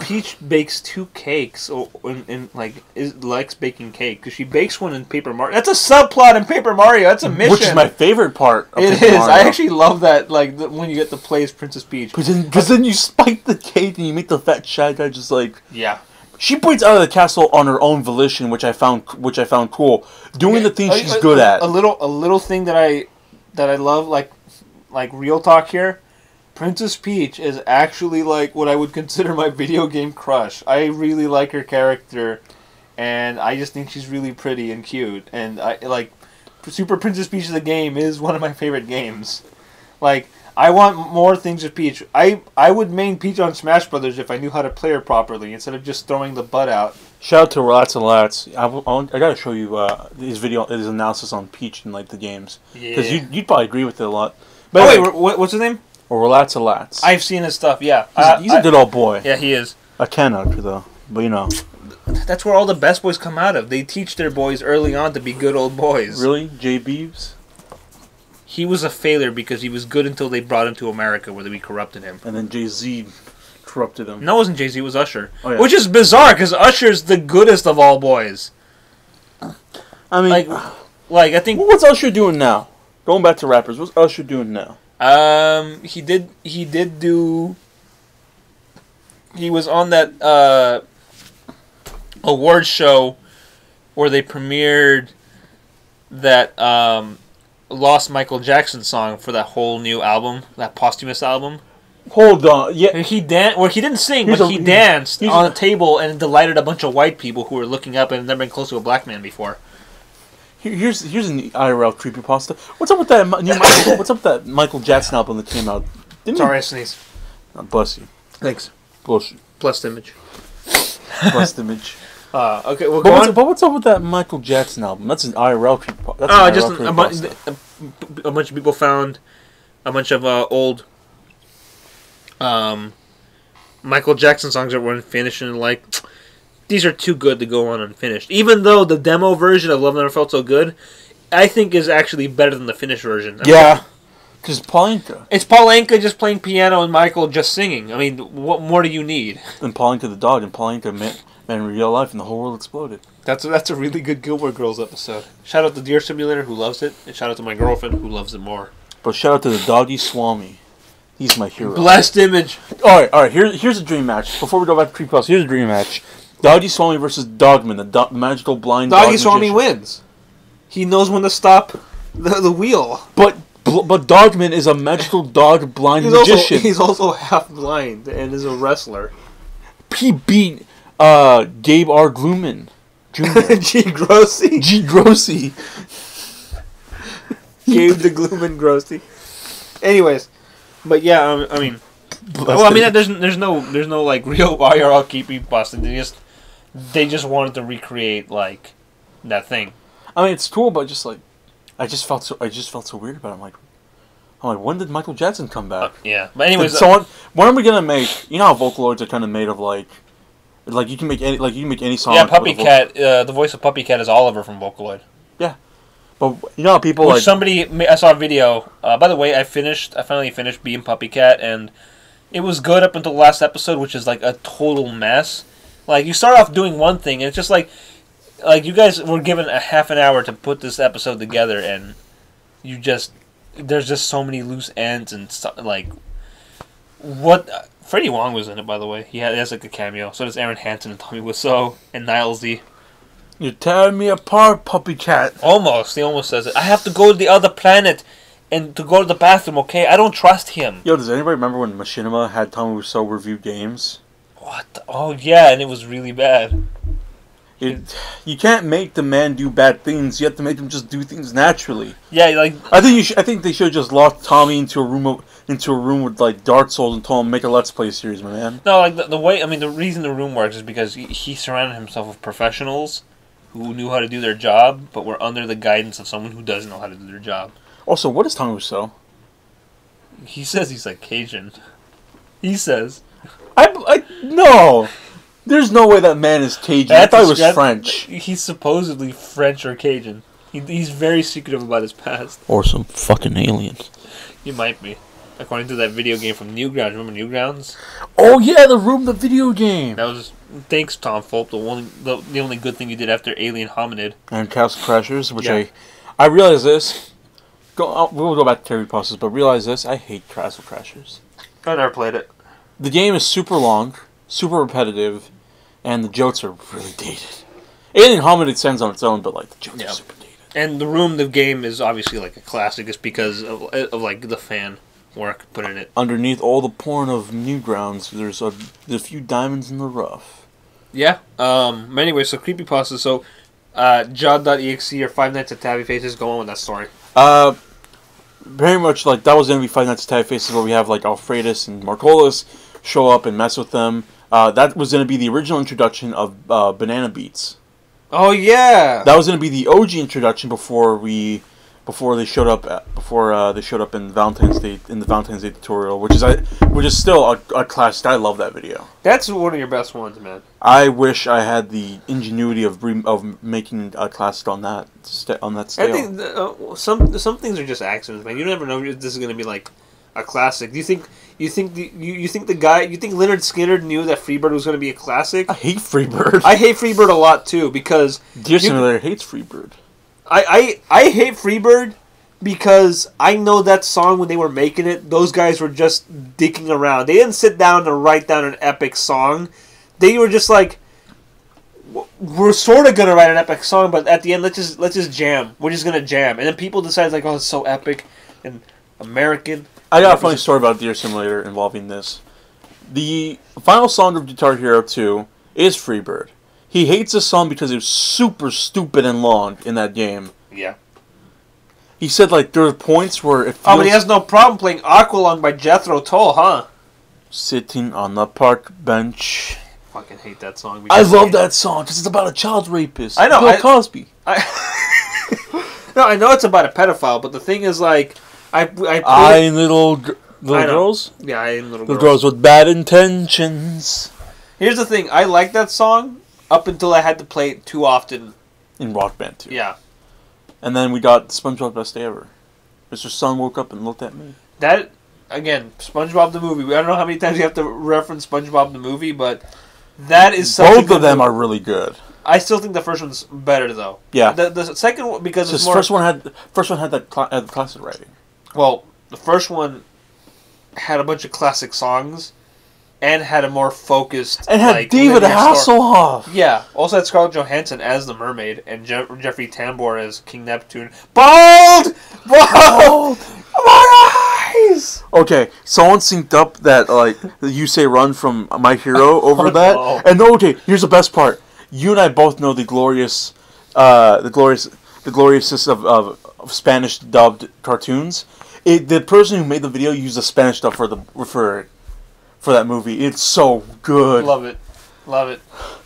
Peach bakes 2 cakes, likes baking cake because she bakes one in Paper Mario. That's a subplot in Paper Mario. That's a mission. Which is my favorite part. Of Paper Mario. I actually love that. Like when you get to play as Princess Peach. Because then you spike the cake and you make the fat shy guy just like She breaks out of the castle on her own volition, which I found cool. Doing the things she's good at. A little thing that I love, like real talk here. Princess Peach is actually like what I would consider my video game crush. I really like her character, and I just think she's really pretty and cute. And I like Super Princess Peach the game is one of my favorite games. Like I want more things with Peach. I would main Peach on Smash Brothers if I knew how to play her properly instead of just throwing the butt out. Shout out to Rats and Lats. I gotta show you his analysis on Peach in like the games because you'd probably agree with it a lot. But what's his name? Or Rats and Lats. I've seen his stuff. Yeah, he's a good old boy. Yeah, he is. I can actually though, but you know. That's where all the best boys come out of. They teach their boys early on to be good old boys. Really, J. Beeves? He was a failure because he was good until they brought him to America where we corrupted him. And then Jay-Z corrupted him. No, it wasn't Jay-Z, it was Usher. Oh, yeah. Which is bizarre because Usher's the goodest of all boys. I mean, I think... What's Usher doing now? Going back to rappers, what's Usher doing now? He was on that award show where they premiered that Lost Michael Jackson song for that whole new album, that posthumous album. Hold on, yeah. He didn't sing, but he danced on a table and delighted a bunch of white people who were looking up and had never been close to a black man before. Here's an IRL creepypasta. What's up with that what's up with that Michael Jackson album that came out? Sorry, I sneeze. Bless you. Thanks. Bless you. Blessed image. Blessed image. Okay, well, But what's up with that Michael Jackson album? That's an IRL creepypasta. That's an just IRL a bunch of people found a bunch of old Michael Jackson songs that were unfinished, and like, these are too good to go on unfinished. Even though the demo version of Love Never Felt So Good, I think is actually better than the finished version. Yeah, because Paul Anka. It's Paul Anka just playing piano and Michael just singing. I mean, what more do you need? And Paul Anka the dog, and Paul Anka met in real life, and the whole world exploded. That's a really good Gilmore Girls episode. Shout out to Deer Simulator, who loves it, and shout out to my girlfriend, who loves it more. But shout out to the doggy Swami. He's my hero. Blessed image. All right. Here's a dream match. Before we go back to creepypasta, here's a dream match. Doggy Swami versus Dogman, the magical blind dog Doggy Swami wins. He knows when to stop the wheel. But Dogman is a magical dog blind magician. He's also half blind and is a wrestler. He beat Gabe R. Gluman Jr. G. Grossi. G. Grossi. Gabe the Gloomin' Grossi. Anyways, but yeah, I mean, there's no like real IRL creepypasta. They just wanted to recreate like that thing. I mean, it's cool, but just like, I just felt so weird about it. I'm like, when did Michael Jackson come back? Yeah, but anyways, when are we gonna make? You know how Vocaloids are kind of made of like you can make any song. Yeah, Puppy Cat. The voice of Puppy Cat is Oliver from Vocaloid. Yeah, but you know how people I saw a video. By the way, I finally finished being Puppy Cat, and it was good up until the last episode, which is like a total mess. Like, you start off doing one thing, and it's just like you guys were given a half an hour to put this episode together, and there's just so many loose ends and stuff, like, what, Freddie Wong was in it, by the way. He has like a cameo. So does Aaron Hansen and Tommy Wiseau and Niles Z. You're tearing me apart, Puppy Cat. Almost. He almost says it. I have to go to the other planet and to go to the bathroom, okay? I don't trust him. Yo, does anybody remember when Machinima had Tommy Wiseau review games? What? Oh, yeah, and it was really bad. You can't make the man do bad things. You have to make him just do things naturally. Yeah, like, I think they should have just locked Tommy into a room with like Dark Souls and told him make a Let's Play series, my man. No, like the way. I mean, the reason the room works is because he surrounded himself with professionals who knew how to do their job, but were under the guidance of someone who doesn't know how to do their job. Also, what is Tommy Wiseau? He says he's like Cajun. He says. No. There's no way that man is Cajun. I thought he was French. He's supposedly French or Cajun. He's very secretive about his past. Or some fucking aliens. He might be. According to that video game from Newgrounds. Remember Newgrounds? Oh yeah, the video game. That was... Thanks, Tom Fulp. The only good thing you did after Alien Hominid. And Castle Crashers, which I realize this. We'll go back to Terry Passes, but realize this. I hate Castle Crashers. I never played it. The game is super long, super repetitive, and the jokes are really dated. Alien Hominid stands on its own, but like the jokes are super dated. And the game is obviously like a classic, just because of like the fan work put in it. Underneath all the porn of Newgrounds, there's a few diamonds in the rough. Yeah. Anyway, so creepypasta. So, Jod.exe or Five Nights at Tabby Faces. Go on with that story. Very much like that was gonna be Five Nights at Tabby Faces, where we have like Alfredus and Marcolis show up and mess with them. That was gonna be the original introduction of Banana Beats. Oh yeah. That was gonna be the OG introduction before they showed up in Valentine's Day in the Valentine's Day tutorial, which is still a classic. I love that video. That's one of your best ones, man. I wish I had the ingenuity of making a classic on that scale. I think some things are just accidents, man. You never know if this is gonna be like a classic. Do you think Leonard Skinner knew that Freebird was gonna be a classic? I hate Freebird. I hate Freebird a lot too because Dear Simulator hates Freebird. I hate Freebird because I know that song when they were making it, those guys were just dicking around. They didn't sit down to write down an epic song. They were just like, we're sort of gonna write an epic song, but at the end, let's just jam. We're just gonna jam, and then people decide like, oh, it's so epic and American. I got a funny story about Dear Simulator involving this. The final song of Guitar Hero 2 is Freebird. He hates the song because it was super stupid and long in that game. Yeah. He said like there are points where it feels... Oh, but he has no problem playing Aqualung by Jethro Tull, huh? Sitting on the park bench. fucking hate that song. I love that song because it's about a child rapist. I know. Bill Cosby. No, I know it's about a pedophile, but the thing is, like, Little girls? Yeah, I Little Little girls with bad intentions. Here's the thing. I like that song up until I had to play it too often. In Rock Band 2. Yeah. And then we got SpongeBob Best Day Ever. Mr. Sun woke up and looked at me. That, again, SpongeBob the movie. I don't know how many times you have to reference SpongeBob the movie, but that is such Both of them are really good. I still think the first one's better, though. Yeah. The second one, because it's more... First one had that classic writing. Well, the first one had a bunch of classic songs and had a more focused... And had David Hasselhoff. Yeah. Also had Scarlett Johansson as the mermaid and Jeffrey Tambor as King Neptune. Bald! My eyes! Okay, someone synced up that, like, You Say Run from My Hero over that. No. And okay, here's the best part. You and I both know the gloriousness of Spanish dubbed cartoons. The person who made the video used the Spanish dub for that movie. It's so good. Love it.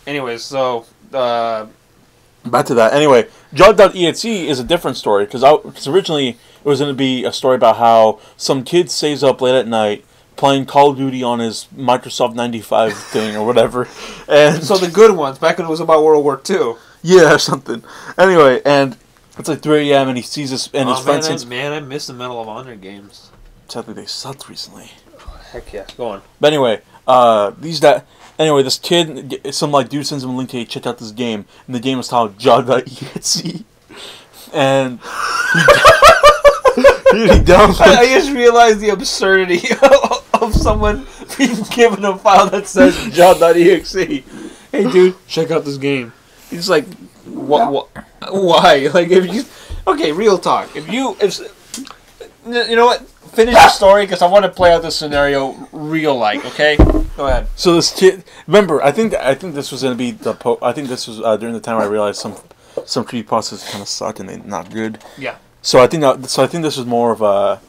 Anyways, so back to that. Anyway, Jog.exe is a different story because originally it was going to be a story about how some kid stays up late at night playing Call of Duty on his Microsoft 95 thing or whatever. And so the good ones, back when it was about World War II. Yeah, or something. Anyway, and it's like 3 a.m. and he sees this, and his friend says... Man, I miss the Medal of Honor games. Sadly, they sucked recently. Heck yeah, go on. But anyway, this kid, some like dude sends him a link to, hey, check out this game, and the game is called Jog.exe. And he downloads... I just realized the absurdity of someone being given a file that says Jog.exe. Hey dude, check out this game. He's like, what? Why? Like, if you... Okay, real talk. If you know what? Finish the story, because I want to play out this scenario real-like, okay? Go ahead. So this kid... Remember, I think this was going to be the... I think this was during the time I realized some creepypastas kind of suck and they're not good. Yeah. So I think this was more of a...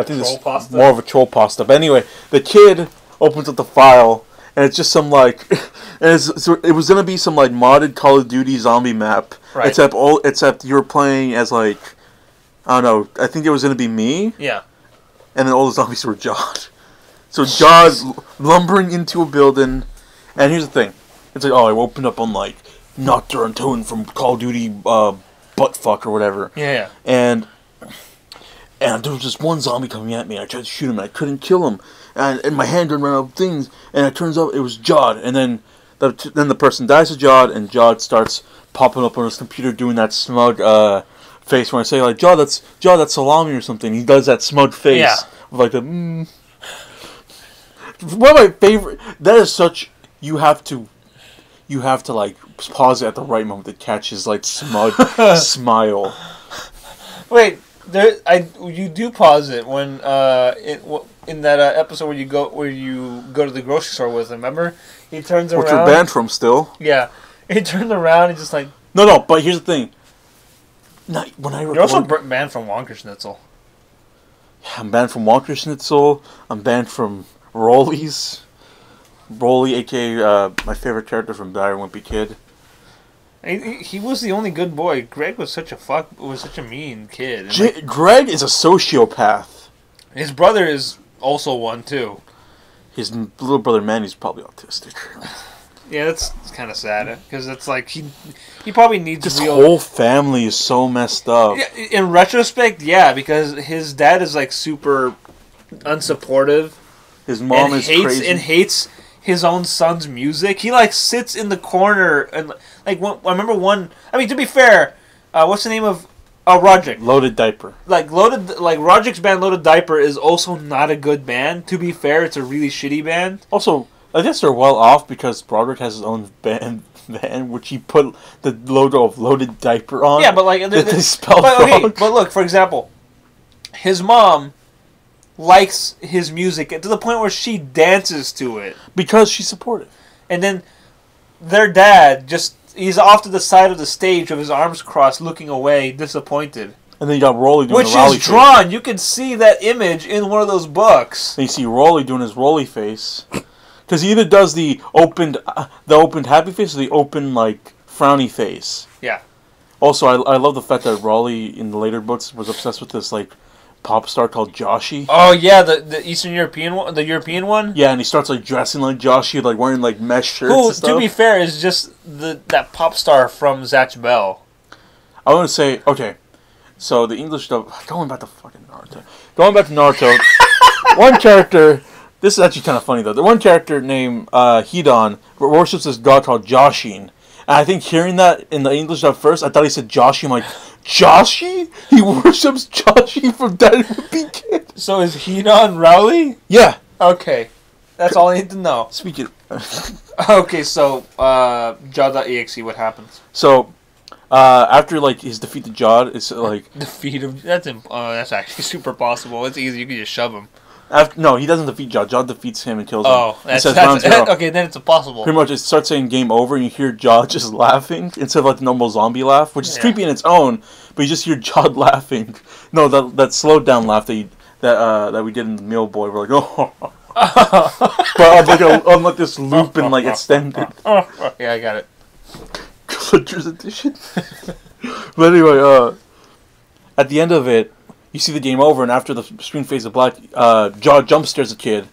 Troll pasta? More of a troll pasta. But anyway, the kid opens up the file, and it's just some, like... so it was going to be some, like, modded Call of Duty zombie map. Right. Except you were playing as, like... I don't know. I think it was going to be me. Yeah. And then all the zombies were Jod. So Jod lumbering into a building. And here's the thing. It's like, I opened up on, like, Nocturne Tone from Call of Duty Buttfuck or whatever. Yeah. And there was just one zombie coming at me. I tried to shoot him and I couldn't kill him. And my hand ran out of things. And it turns out it was Jod. And then the person dies to Jod. And Jod starts popping up on his computer doing that smug face when I say, like, Jod, that's salami or something. He does that smug face. Yeah. With, like, the, One of my favorite... That is such... You have to, like, pause it at the right moment to catch his, like, smug smile. Wait, you do pause it when in that episode where you go to the grocery store with him. Remember, he turns around. Which we're banned from still. Yeah, he turns around and just like. No, but here's the thing. When I record, you're also banned from Wonka Schnitzel. I'm banned from Wonka Schnitzel. I'm banned from Rollies. Rolly, aka my favorite character from Dire Wimpy Kid. He was the only good boy. Greg was such a mean kid. Greg is a sociopath. His brother is also one too. His little brother Manny's probably autistic. Yeah, that's kind of sad because it's like he probably needs this whole family is so messed up. Yeah, in retrospect, yeah, because his dad is like super unsupportive. His mom is crazy and hates his own son's music. He like sits in the corner and like I remember one. I mean, to be fair, what's the name of Roderick? Loaded Diaper. Roderick's band Loaded Diaper is also not a good band. To be fair, it's a really shitty band. Also, I guess they're well off because Broderick has his own band, which he put the logo of Loaded Diaper on. Yeah, but like they spelled wrong. But look, for example, his mom likes his music to the point where she dances to it because she's supportive. And then their dad he's off to the side of the stage with his arms crossed, looking away, disappointed. And then you got Rolly doing which the Rolly is drawn. Face. You can see that image in one of those books. And you see Rolly doing his Rolly face. Because he either does the opened happy face or the open like frowny face. Yeah. Also, I love the fact that Raleigh in the later books was obsessed with this like pop star called Joshi. Oh yeah, the Eastern European one, the European one. Yeah, and he starts like dressing like Joshi, like wearing like mesh shirts. Who, and stuff. to be fair, is just that pop star from Zatch Bell. I want to say, okay, so the English dub, going back to Naruto, one character, this is actually kind of funny though, the one character named Hidan worships this god called Joshin, and I think hearing that in the English dub first, I thought he said Joshi, I'm like, Joshi? He worships Joshi from Daddy Would Be Kid? So is Hidan Rowley? Yeah. Okay, that's all I need to know. Speaking Okay, so, Jod.exe, what happens? So, after like his defeat to Jod, it's like Defeat him. That's actually super possible. It's easy. You can just shove him. No, he doesn't defeat Jod. Jod defeats him and kills him. Oh, It says round zero. okay. Then it's impossible. Pretty much, it starts saying game over, and you hear Jod just laughing instead of like the normal zombie laugh, which is creepy in its own. But you just hear Jod laughing. No, that slowed down laugh that we did in the Meal Boy. We're like, oh, but on like this loop and like extended. Yeah, I got it. Collector's edition. But anyway, at the end of it, you see the game over, and after the screen fades to black, Jod jump scares a kid,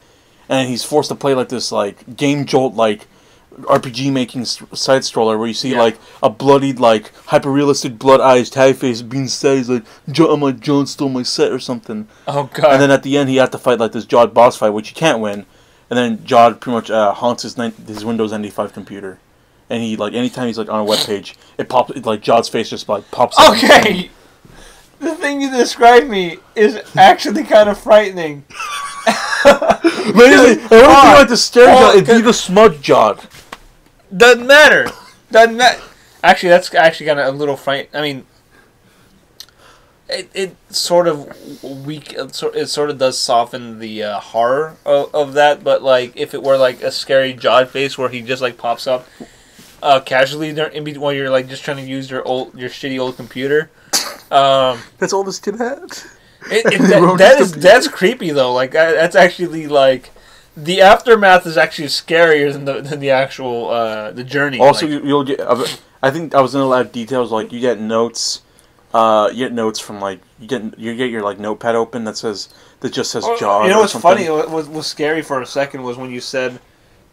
and he's forced to play like this like Game Jolt like RPG making side scroller where you see like a bloodied like hyper realistic blood eyes tag face being said he's like I'm like John stole my set or something. Oh god. And then at the end he had to fight like this Jod boss fight which you can't win, and then Jod pretty much haunts his Windows 95 computer. And he, like, anytime he's, like, on a webpage, like, Jod's face just, like, pops up. Okay! The thing you described me is actually kind of frightening. But anyway, I don't feel like the scary Jod, it'd be the smudge Jod. Doesn't matter. Actually, that's actually kind of a little frightening. I mean, it sort of it sort of does soften the horror of that, but, like, if it were, like, a scary Jod face where he just, like, pops up casually while you're like just trying to use your shitty old computer. That's all this kid had. That's creepy though. Like that's actually like the aftermath is actually scarier than the actual the journey. Also, like, you'll get. I think I was gonna add details like you get notes. You get notes from like you get your like notepad open that just says Jod. You know what's funny? What was scary for a second was when you said.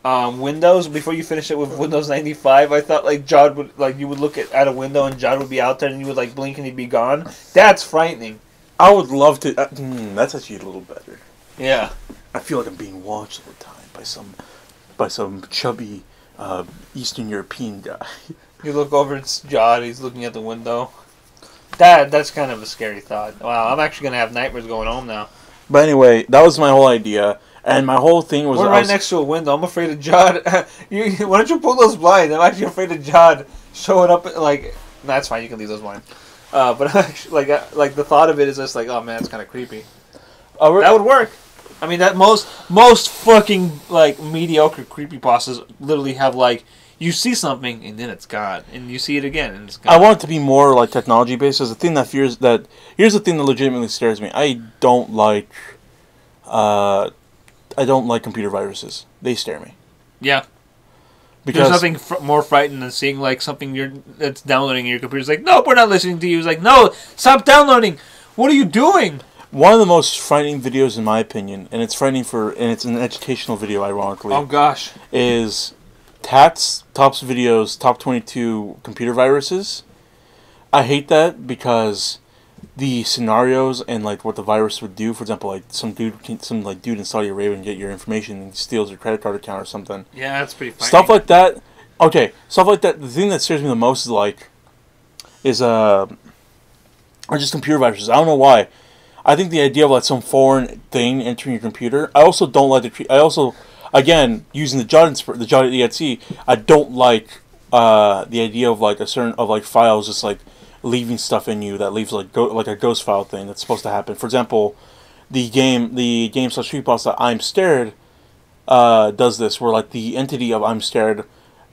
Windows before you finish it with Windows 95. I thought like Jod would like you would look at a window and Jod would be out there and you would like blink and he'd be gone. That's frightening. I would love to. That's actually a little better. Yeah. I feel like I'm being watched all the time by some chubby Eastern European guy. You look over, it's Jod. He's looking at the window. That's kind of a scary thought. Wow, I'm actually gonna have nightmares going home now. But anyway, that was my whole idea. And my whole thing was... We're right next to a window. I'm afraid of Jod. Why don't you pull those blinds? I'm actually afraid of Jod showing up. Like, that's fine. You can leave those blinds. But actually, like the thought of it is just like, oh man, it's kind of creepy. That would work. I mean, that most fucking like mediocre creepypastas literally have like you see something and then it's gone, and you see it again and it's gone. I want it to be more like technology based. There's a thing here's the thing that legitimately scares me. I don't like computer viruses. They scare me. Yeah. Because there's nothing more frightening than seeing like something that's downloading in your computer. It's like, nope, we're not listening to you. It's like, no, stop downloading. What are you doing? One of the most frightening videos, in my opinion, and it's an educational video, ironically. Oh gosh. Is Tops Video's Top 22 computer viruses. I hate that because the scenarios and like what the virus would do. For example, like some dude in Saudi Arabia can get your information and steals your credit card account or something. Yeah, that's pretty funny. Stuff like that. Okay, stuff like that. The thing that scares me the most is are just computer viruses. I don't know why. I think the idea of like some foreign thing entering your computer. I also don't like again using the Jod.exe. I don't like the idea of like files just like leaving stuff in you that leaves like a ghost file thing that's supposed to happen. For example, the game /creepypasta I'm Scared does this where like the entity of I'm Scared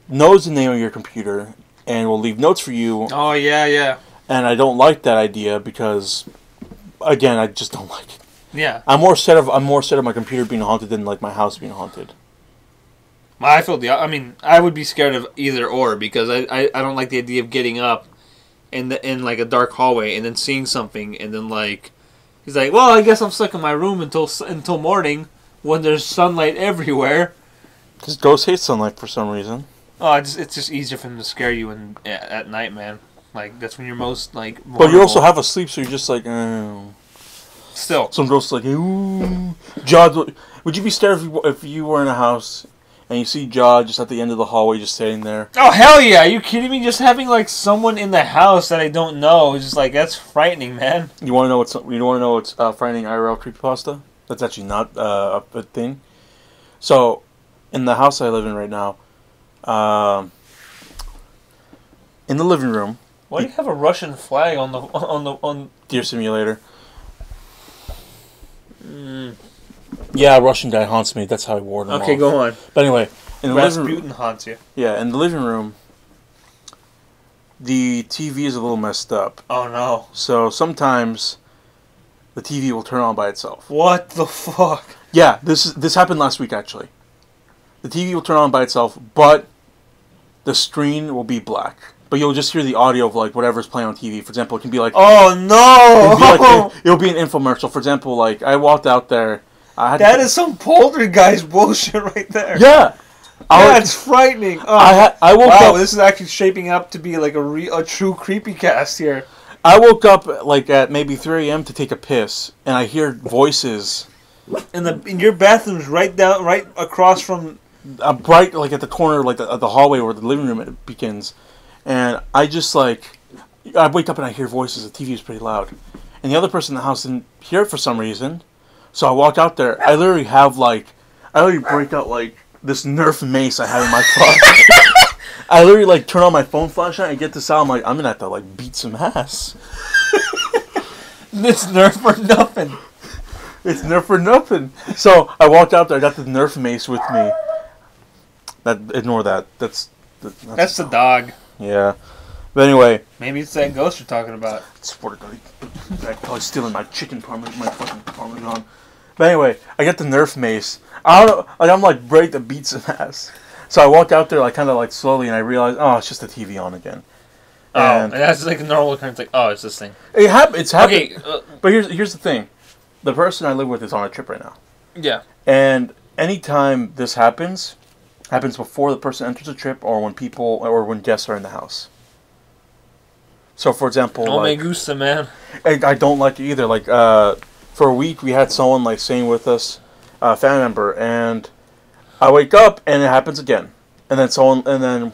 knows the name of your computer and will leave notes for you. Oh yeah. And I don't like that idea because again I just don't like it. Yeah. I'm more scared of my computer being haunted than like my house being haunted. I feel I mean, I would be scared of either or because I don't like the idea of getting up in like a dark hallway and then seeing something and then like he's like, well, I guess I'm stuck in my room until morning when there's sunlight everywhere. Because ghosts hate sunlight for some reason. Oh, it's just easier for them to scare you at night, man. Like that's when you're most like. Vulnerable. But you also have a sleep, so you're just like, oh. Still, some ghosts like, ooh, Jod. Would you be scared if you were in a house and you see Jod just at the end of the hallway, just sitting there? Oh hell yeah! Are you kidding me? Just having like someone in the house that I don't know is just like that's frightening, man. You want to know what's frightening IRL creepypasta? That's actually not a thing. So, in the house I live in right now, in the living room. Why do you have a Russian flag on Deer Simulator? Yeah, a Russian guy haunts me. That's how I ward him off. Okay, go on. But anyway, in the Rasputin haunts you. Yeah, in the living room, the TV is a little messed up. Oh no! So sometimes the TV will turn on by itself. What the fuck? Yeah, this happened last week actually. The TV will turn on by itself, but the screen will be black. But you'll just hear the audio of like whatever's playing on TV. For example, it can be like, oh no! It'll be an infomercial. For example, like I walked out there. That is some poltergeist bullshit right there. Yeah, that's frightening. Oh. I woke up. Wow, this is actually shaping up to be like a true creepy cast here. I woke up like at maybe 3 a.m. to take a piss, and I hear voices. In your bathroom's right across from. Right, like at the corner, like the hallway where the living room begins. And I just like, I wake up and I hear voices. The TV is pretty loud. And the other person in the house didn't hear it for some reason. So I walk out there. I literally break out like this Nerf mace I have in my closet. I literally like turn on my phone flashlight and get this out. I'm like, I'm going to have to like beat some ass. This Nerf for nothing. It's Nerf for nothing. So I walked out there. I got the Nerf mace with me. Ignore that. That's the dog. Yeah. But anyway. Maybe it's that ghost you're talking about. That's probably stealing my chicken parmesan, my fucking parmesan. But anyway, I got the Nerf mace. I don't know, like I'm like ready to beat some ass. So I walk out there like kind of like slowly, and I realize, oh, it's just the TV on again. And that's like a normal occurrence. Like, oh, it's this thing. It's happening. Okay, but here's the thing. The person I live with is on a trip right now. Yeah. And anytime this happens before the person enters the trip, or when guests are in the house. So, for example, no me gusta, man. I don't like it either. Like, for a week, we had someone like staying with us, a family member, and I wake up and it happens again. And then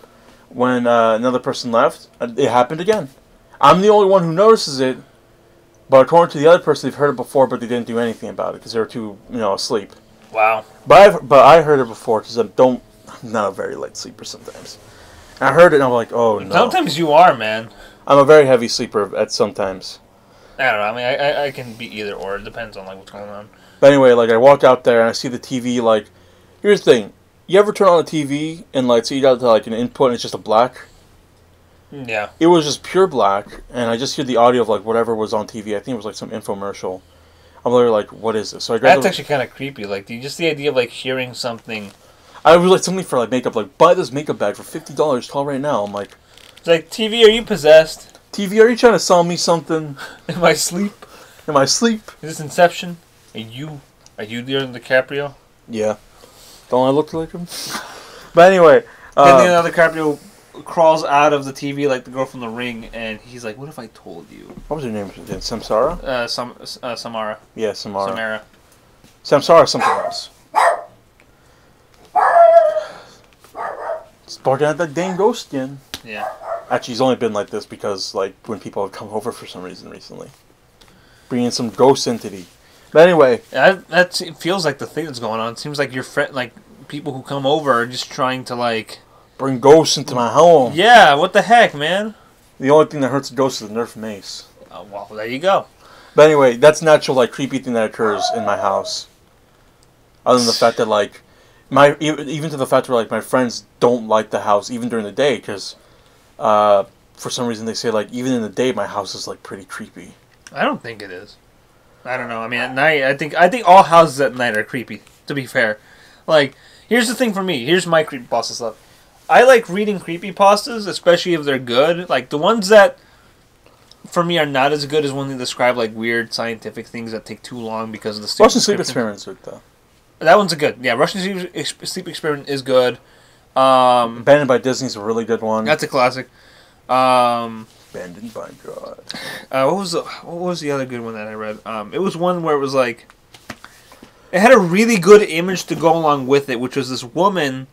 when another person left, it happened again. I'm the only one who notices it, but according to the other person, they've heard it before, but they didn't do anything about it because they were too, asleep. Wow. But I heard it before because I'm not a very light sleeper sometimes. And I heard it and I'm like, oh no. Sometimes you are, man. I'm a very heavy sleeper at sometimes. I don't know. I mean, I can be either or. It depends on like what's going on. But anyway, like I walk out there and I see the TV. Like, here's the thing: you ever turn on the TV and like see out to like an input and it's just a black? Yeah. It was just pure black, and I just hear the audio of like whatever was on TV. I think it was like some infomercial. I'm literally like, what is this? So that's actually kind of creepy. Like, just the idea of like hearing something. I was like something for like makeup. Like, buy this makeup bag for $50. Call right now. I'm like, it's like, TV, are you possessed? TV, are you trying to sell me something? In my sleep? In my sleep? Is this Inception? Are you Leonardo DiCaprio? Yeah. Don't I look like him? But anyway. Then Leonardo DiCaprio crawls out of the TV like the girl from The Ring, and he's like, what if I told you? What was her name? Samsara? Samara. Yeah, Samara. Samara. Samsara something else. It's barking at that dang ghost again. Yeah. Actually, he's only been like this because, like, when people have come over for some reason recently. Bringing some ghost entity. But anyway. It feels like the thing that's going on. It seems like your friend, like, people who come over are just trying to, like... bring ghosts into my home. Yeah, what the heck, man? The only thing that hurts a ghost is a Nerf mace. Oh, well, there you go. But anyway, that's an actual, like, creepy thing that occurs in my house. Other than the fact that, like... even to the fact where like my friends don't like the house even during the day because for some reason they say like even in the day my house is like pretty creepy. I don't think it is. I don't know. I mean, at night I think all houses at night are creepy. To be fair, like Here's the thing for me. Here's my creepypasta stuff. I like reading creepypastas, especially if they're good. Like, the ones that, for me, are not as good as when they describe, like, weird scientific things that take too long because of the stupid Russian Sleep description. Experiment's good, though. That one's a good. Yeah, Russian Sleep Experiment is good. Abandoned by Disney's a really good one. That's a classic. Abandoned by God. What was the other good one that I read? It was one where it was like, it had a really good image to go along with it, which was this woman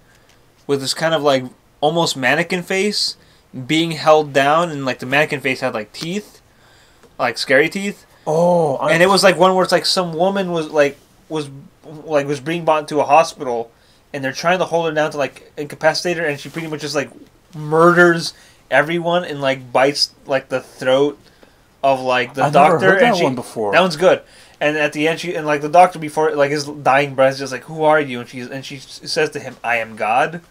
with this kind of like almost mannequin face being held down, and like the mannequin face had like teeth, like scary teeth. Oh, and it was like one where it's like some woman was being brought into a hospital, and they're trying to hold her down to like incapacitate her, and she pretty much just like murders everyone and like bites like the throat of like the doctor. Never heard that and one before. That one's good. And at the end, like the doctor before like his dying breath is just like, "Who are you?" And she says to him, "I am God."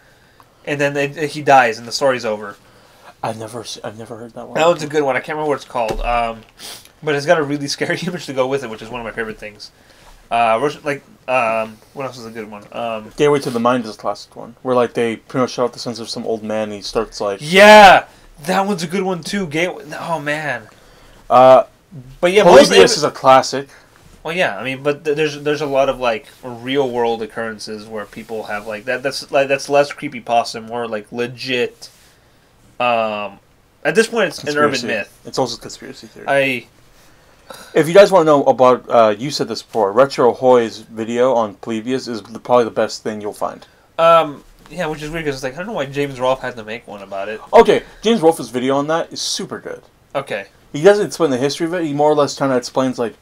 And then he dies, and the story's over. I've never heard that one. That one's a good one. I can't remember what it's called. But it's got a really scary image to go with it, which is one of my favorite things. What else is a good one? Gateway to the Mind is a classic one, where like they pretty much show out the sense of some old man, and he starts like. Yeah, that one's a good one too. Gateway. Oh man. But yeah, Polybius is a classic. Well, yeah, I mean, but there's a lot of like real world occurrences where people have like that. That's less creepypasta, more like legit. At this point, it's an urban myth. It's also conspiracy theory. If you guys want to know about, you said this before, Retro Hoy's video on Polybius is probably the best thing you'll find. Yeah, which is weird because it's like I don't know why James Rolfe had to make one about it. Okay, James Rolfe's video on that is super good. Okay. He doesn't explain the history of it. He more or less kind of explains like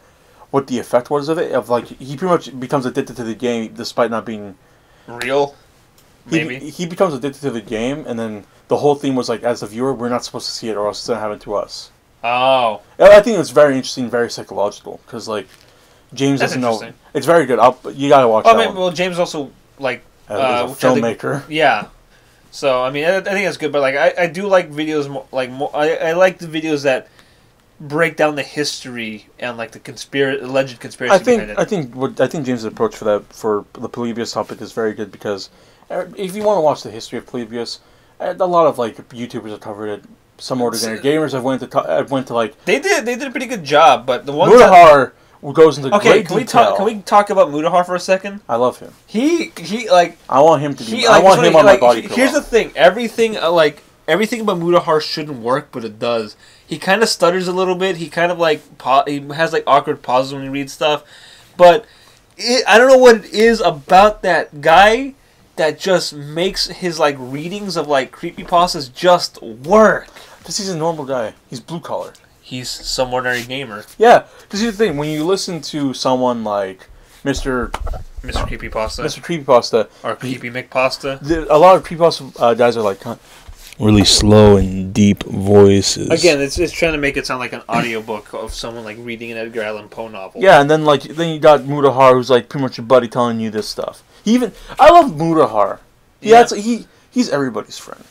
what the effect was of it. Of like he pretty much becomes addicted to the game despite not being real. Maybe he becomes addicted to the game, and then the whole theme was like, as a viewer, we're not supposed to see it, or else it's gonna happen to us. Oh. I think it's very interesting, very psychological, because like James doesn't know. It's very good. You gotta watch. One. Well, James also like is a filmmaker. Yeah. So I mean, I think that's good, but like I do like videos more. I like the videos that break down the history and like the alleged conspiracy behind it. I think James' approach for the Polybius topic is very good, because if you want to watch the history of Polybius, a lot of like YouTubers have covered it. Some ordinary gamers have went to like they did a pretty good job, but the one Mudahar goes into great detail. Can we talk about Mudahar for a second? I love him. He like I want him to be. I want him on my body. Here's the thing: everything about Mudahar shouldn't work, but it does. He kind of stutters a little bit. He kind of like he has like awkward pauses when he reads stuff, but I don't know what it is about that guy that just makes his like readings of like creepypastas just work. Because he's a normal guy. He's blue collar. He's some ordinary gamer. Yeah, because here's the thing: when you listen to someone like Mr. Creepypasta, or Creepy McPasta, a lot of creepypasta guys are like really slow and deep voices. Again, it's trying to make it sound like an audiobook of someone like reading an Edgar Allan Poe novel. Yeah, and then you got Mudahar, who's like pretty much your buddy telling you this stuff. I love Mudahar. He's everybody's friend.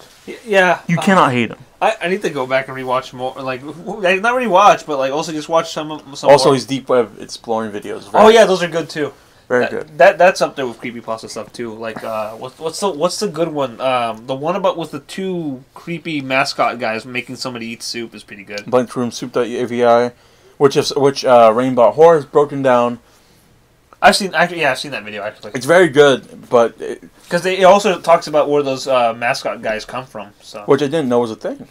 Yeah, you cannot hate him. I need to go back and rewatch more. Like, not rewatch, but like also just watch some. Also, his deep web exploring videos. Those are good too. Very good. That's up there with creepypasta stuff too. Like, what's the good one? The one about with the two creepy mascot guys making somebody eat soup is pretty good. Blankroomsoup.avi, which Rainbow Horror has broken down. I've seen that video actually. It's very good, but because it also talks about where those mascot guys come from. So which I didn't know was a thing.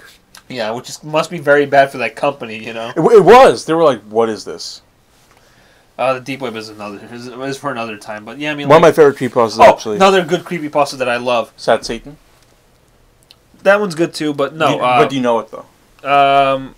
Yeah, must be very bad for that company, you know. It was. They were like, "What is this?" The deep web is for another time, but yeah, I mean, one of my favorite creepypastas actually. Another good creepypasta that I love. Sad Satan. That one's good too, but no. But do you know it though?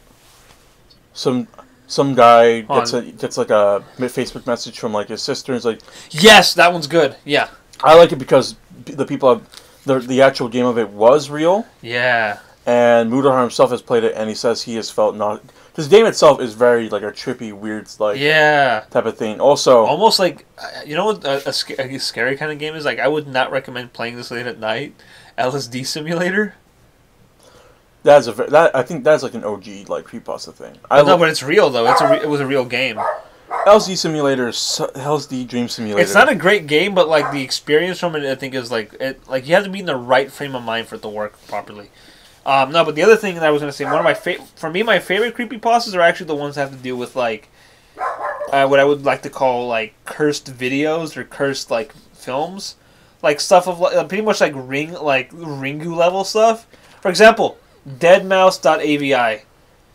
Some guy gets like a Facebook message from like his sister, and is like, yes, that one's good. Yeah, I like it because the actual game of it was real. Yeah, and Mudahar himself has played it, and he says he has felt not. This game itself is very like a trippy, weird type of thing. Also, almost like what a scary kind of game is. Like I would not recommend playing this late at night. LSD Simulator. I think that's like an OG like creepypasta thing. But it's real though. It was a real game. LSD Dream Simulator. It's not a great game, but like the experience from it, I think is like you have to be in the right frame of mind for it to work properly. No, but the other thing that I was gonna say, one of my my favorite creepypastas are actually the ones that have to do with like what I would like to call like cursed videos or cursed like films, like stuff of like, pretty much like Ringu level stuff. For example, deadmouse.avi.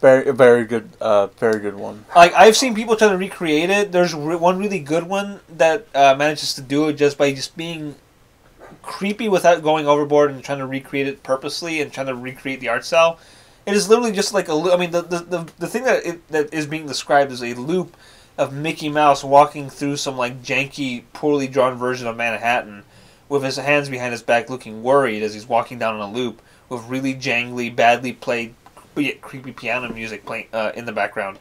Very good one. Like I've seen people try to recreate it. There's one really good one that manages to do it just by just being creepy without going overboard and trying to recreate it purposely and trying to recreate the art style. It is literally just like the thing that is being described is a loop of Mickey Mouse walking through some like janky, poorly drawn version of Manhattan with his hands behind his back looking worried as he's walking down on a loop with really jangly, badly played, creepy piano music playing in the background.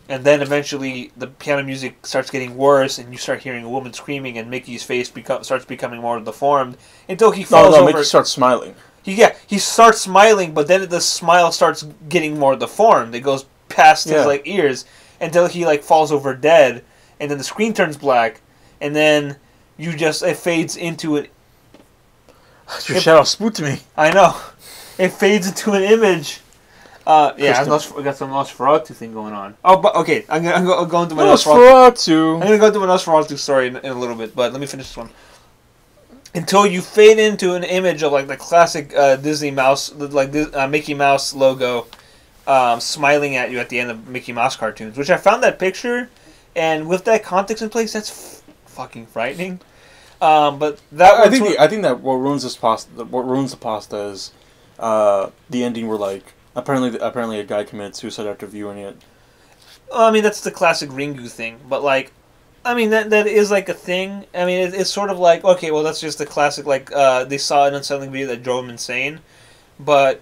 And then eventually the piano music starts getting worse and you start hearing a woman screaming and Mickey's face starts becoming more deformed until he falls over. Mickey starts smiling. He starts smiling, but then the smile starts getting more deformed. It goes past his like ears until he like falls over dead, and then the screen turns black, and then it fades into it. Your shadow spooked me. I know. It fades into an image. I got some Nosferatu thing going on. Oh, but okay, I'm gonna go into my Nosferatu. I'm gonna go into my Nosferatu story in a little bit, but let me finish this one. Until you fade into an image of like the classic Disney mouse, like Mickey Mouse logo, smiling at you at the end of Mickey Mouse cartoons. Which I found that picture, and with that context in place, that's fucking frightening. But that I think that what ruins the pasta is the ending where like apparently a guy committed suicide after viewing it. Well, I mean that's the classic Ringu thing, but like. I mean, that is like a thing. I mean, it's sort of like, okay, well, that's just the classic, like, they saw an unsettling video that drove him insane. But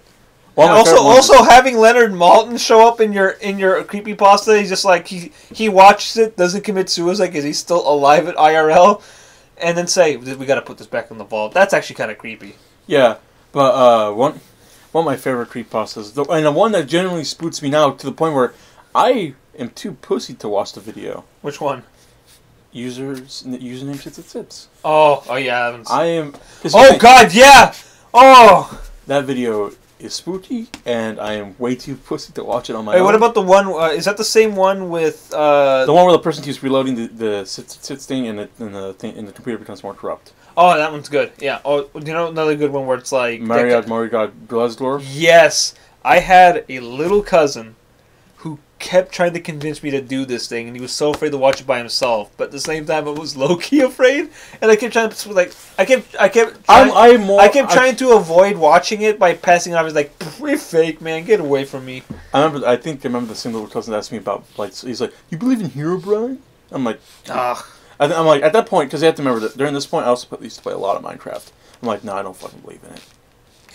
also having Leonard Maltin show up in your creepypasta, he's just like, he watches it, doesn't commit suicide because he's still alive at IRL, and then say, we got to put this back in the vault. That's actually kind of creepy. Yeah, but one of my favorite creepypastas, and the one that generally spooks me now to the point where I am too pussy to watch the video. Which one? Username Sits. Oh yeah. I am. Oh God, yeah. Oh. That video is spooky, and I am way too pussy to watch it on my own. What about the one? Is that the same one with? The one where the person keeps reloading the sits thing, and the computer becomes more corrupt. Oh, that one's good. Yeah. Oh, do you know another good one where it's like Marriott Glazglor? Yes, I had a little cousin who kept trying to convince me to do this thing, and he was so afraid to watch it by himself. But at the same time, I was low key afraid, and I kept trying to I kept trying to avoid watching it by passing it off. He's like, "You're fake, man. Get away from me." I remember the same little cousin asked me about like he's like, "You believe in Herobrine?" I'm like, ugh. I'm like at that point because you have to remember that during this point I also used to play a lot of Minecraft. I'm like, no, I don't fucking believe in it.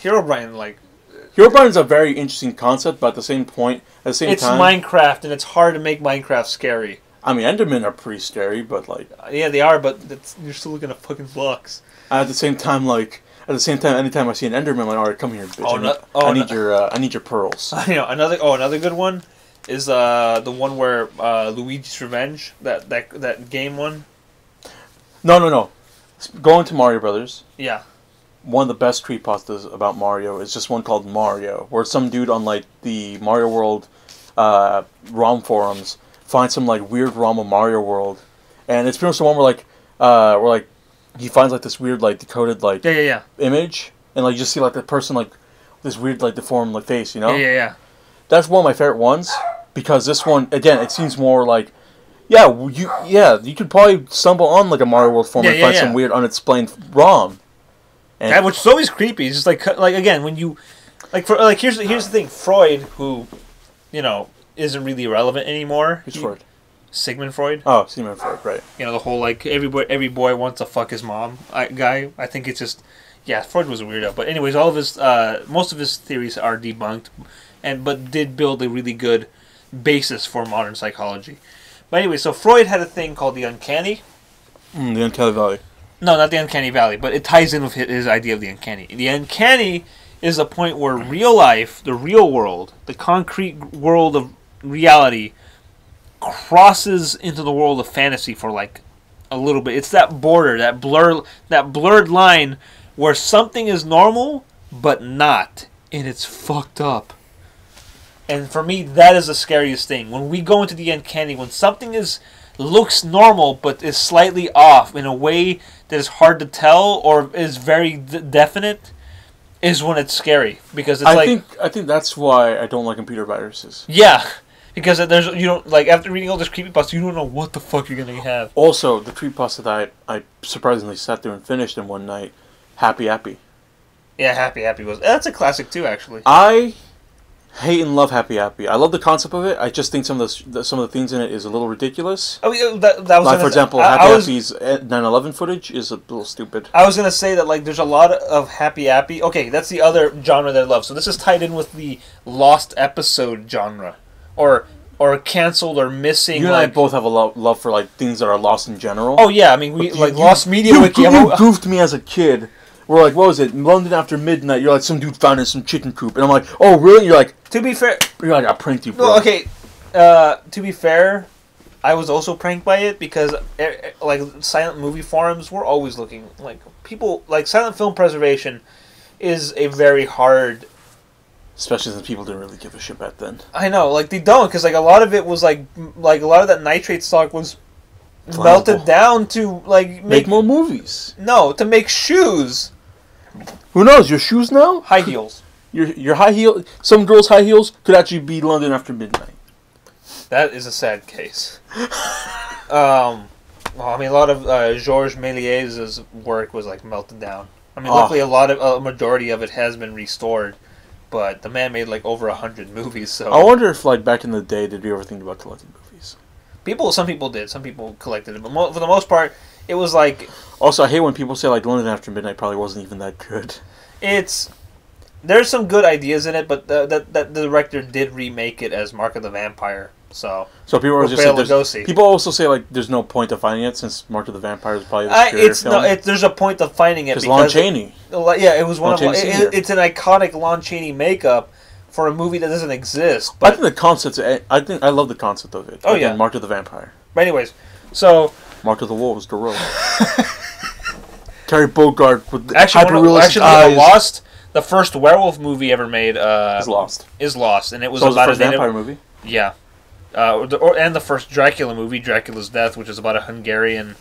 Herobrine is a very interesting concept, but at the same time... It's Minecraft, and it's hard to make Minecraft scary. I mean, Endermen are pretty scary, but like... Yeah, they are, but you're still looking at fucking blocks. At the same time, anytime I see an Enderman, I'm like, alright, come here, bitch. I need your pearls. You know, another good one is the one where Luigi's Revenge, that game one. No. Going to Mario Brothers. Yeah. One of the best creepypastas about Mario is just one called Mario, where some dude on like the Mario World ROM forums finds some like weird ROM of Mario World, and it's pretty much the one where he finds like this weird like decoded like image, and like you just see like the person like this weird like deformed like face, you know? Yeah. That's one of my favorite ones because this one again it seems more like you could probably stumble on like a Mario World forum and find some weird unexplained ROM. And which is always creepy. It's just like again when you here's the thing. Freud, who isn't really relevant anymore. Who's Freud? Sigmund Freud. Oh, Sigmund Freud, right? You know the whole like every boy wants to fuck his mom guy. I think it's just Freud was a weirdo. But anyways, all of his most of his theories are debunked, but did build a really good basis for modern psychology. But anyway, so Freud had a thing called the uncanny. The uncanny valley. No, not the uncanny valley, but it ties in with his idea of the uncanny. The uncanny is a point where real life, the real world, the concrete world of reality crosses into the world of fantasy for like a little bit. It's that border, that blurred line where something is normal but not, and it's fucked up. And for me, that is the scariest thing. When we go into the uncanny, when something looks normal but is slightly off in a way that is hard to tell or is very definite, is when it's scary, because it's I think that's why I don't like computer viruses. Yeah, because there's after reading all this creepypasta, you don't know what the fuck you're gonna have. Also, the creepypasta that I surprisingly sat there and finished in one night, Happy Happy. Yeah, Happy Happy that's a classic too, actually. I hate and love Happy Happy. I love the concept of it. I just think some of the things in it is a little ridiculous. Oh, yeah, that was like, for example, Happy's 9/11 footage is a little stupid. I was gonna say that there's a lot of Happy Happy. Okay, that's the other genre that I love. So this is tied in with the lost episode genre, or canceled or missing. You and I both have a love for things that are lost in general. Oh yeah, I mean we lost media wiki. You goofed me as a kid. We're like, what was it? London After Midnight. You're like, some dude found in some chicken coop. And I'm like, oh, really? You're like, to be fair. You're like, I pranked you, bro. No, okay. To be fair, I was also pranked by it because, silent movie forums were always looking. People, silent film preservation is a very hard. Especially since people didn't really give a shit back then. I know, they don't, because, a lot of it was, a lot of that nitrate stock was melted down to, make more movies. No, to make shoes. Who knows? Your shoes now? High heels. Your high heel. Some girls' high heels could actually be London After Midnight. That is a sad case. A lot of Georges Méliès's work was melted down. Luckily a majority of it has been restored, but the man made over 100 movies. So I wonder if back in the day, did we ever think about collecting movies? Some people did. Some people collected it, but for the most part, it was Also, I hate when people say London After Midnight probably wasn't even that good. There's some good ideas in it, but the director did remake it as Mark of the Vampire. So people are just people also say there's no point to finding it since Mark of the Vampire is probably the superior film. There's a point to finding it because Lon Chaney. Yeah, it was it's an iconic Lon Chaney makeup for a movie that doesn't exist. But I think the concept. I love the concept of it. Oh yeah, Mark of the Vampire. But anyways, so Mark of the Wolves, the road. Terry Bogard with hyper-realistic eyes. Lost, the first werewolf movie ever made, is Lost, and it was about the first vampire movie. Yeah, and the first Dracula movie, Dracula's Death, which is about a Hungarian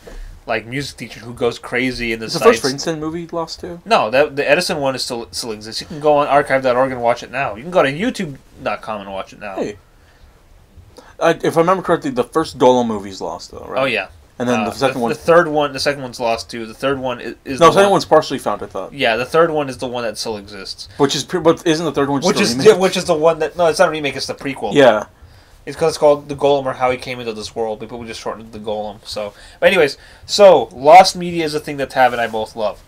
music teacher who goes crazy in the sites. The first Frankenstein movie Lost too? No, the Edison one still exists. You can go on archive.org and watch it now. You can go to youtube.com and watch it now. Hey. If I remember correctly, the first Golem movie is Lost though, right? Oh yeah. And then the second one... The second one's lost too. The third one is no, the second one's partially found, I thought. Yeah, the third one is the one that still exists. But isn't the third one just a remake? Which is the one that... No, it's not a remake, it's the prequel. Yeah. It's because it's called The Golem, or How He Came into This World. People just shortened it to The Golem. So, but anyways, lost media is a thing that Tav and I both love.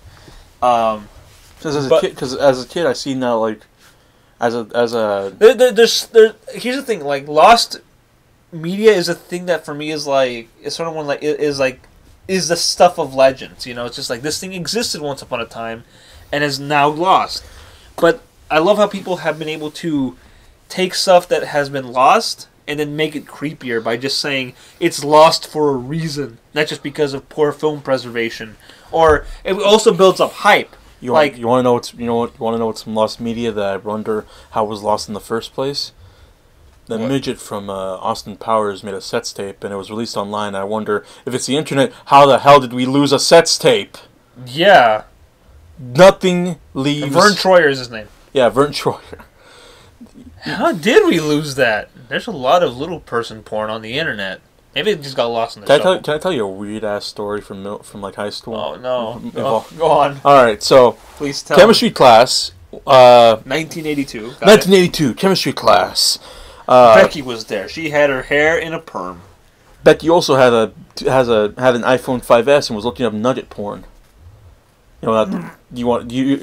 Because as a kid, I see now, as a... Here's the thing, lost... media is a thing that for me is sort of is the stuff of legends. It's just this thing existed once upon a time and is now lost. But I love how people have been able to take stuff that has been lost and then make it creepier by just saying it's lost for a reason, not just because of poor film preservation. Or it also builds up hype. You want to know what's some lost media that I wonder how it was lost in the first place? The midget from Austin Powers made a sets tape, and it was released online. I wonder if it's the internet, how the hell did we lose a sets tape? Yeah. Nothing leaves... Vern Troyer is his name. Yeah, Vern Troyer. How did we lose that? There's a lot of little person porn on the internet. Maybe it just got lost in the shuffle. Can I tell you a weird-ass story from high school? Oh, no. Go on. All right, so... Please tell chemistry class... 1982. 1982, chemistry class... Becky was there. She had her hair in a perm. Becky also had an iPhone 5S and was looking up nugget porn. I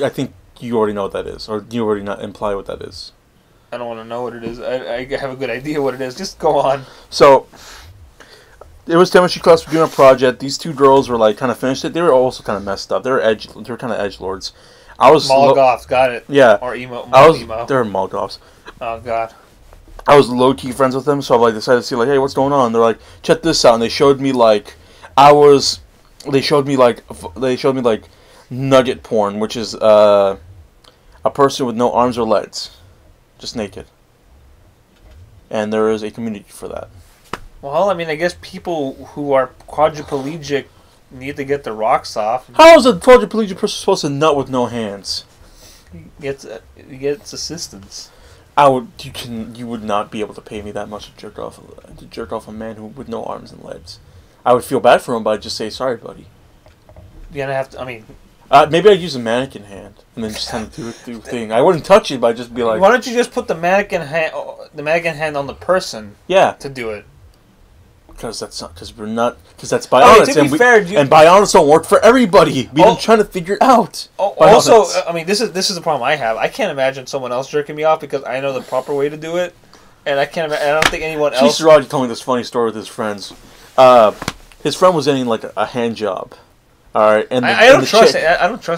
think you already know what that is, or do you already not imply what that is? I don't want to know what it is. I have a good idea what it is. Just go on. So, it was chemistry class. We're doing a project. These two girls were kind of finished it. They were also kind of messed up. They were kind of edgelords. I was Molgoths, got it. Yeah. Or emo. They were Molgoths. Oh God. I was low-key friends with them, so I like decided to see like, hey, what's going on? And they're like, check this out, and they showed me like, they showed me like nugget porn, which is a person with no arms or legs, just naked, and there is a community for that. Well, I mean, I guess people who are quadriplegic need to get their rocks off. How is a quadriplegic person supposed to nut with no hands? He gets assistance. You would not be able to pay me that much to jerk off a man who with no arms and legs. I would feel bad for him, but I'd just say sorry, buddy. You're gonna have to. I mean, maybe I'd use a mannequin hand and then just kind of do the thing. I wouldn't touch it, but I'd just be like, why don't you just put the mannequin hand on the person? Yeah, to do it. Because that's bionics, fair, and bionics don't work for everybody. We've been trying to figure it out. Also, I mean, this is the problem I have. I can't imagine someone else jerking me off because I know the proper way to do it, and I don't think anyone else. Raj told me this funny story with his friends. His friend was getting like a hand job. All right, and I don't trust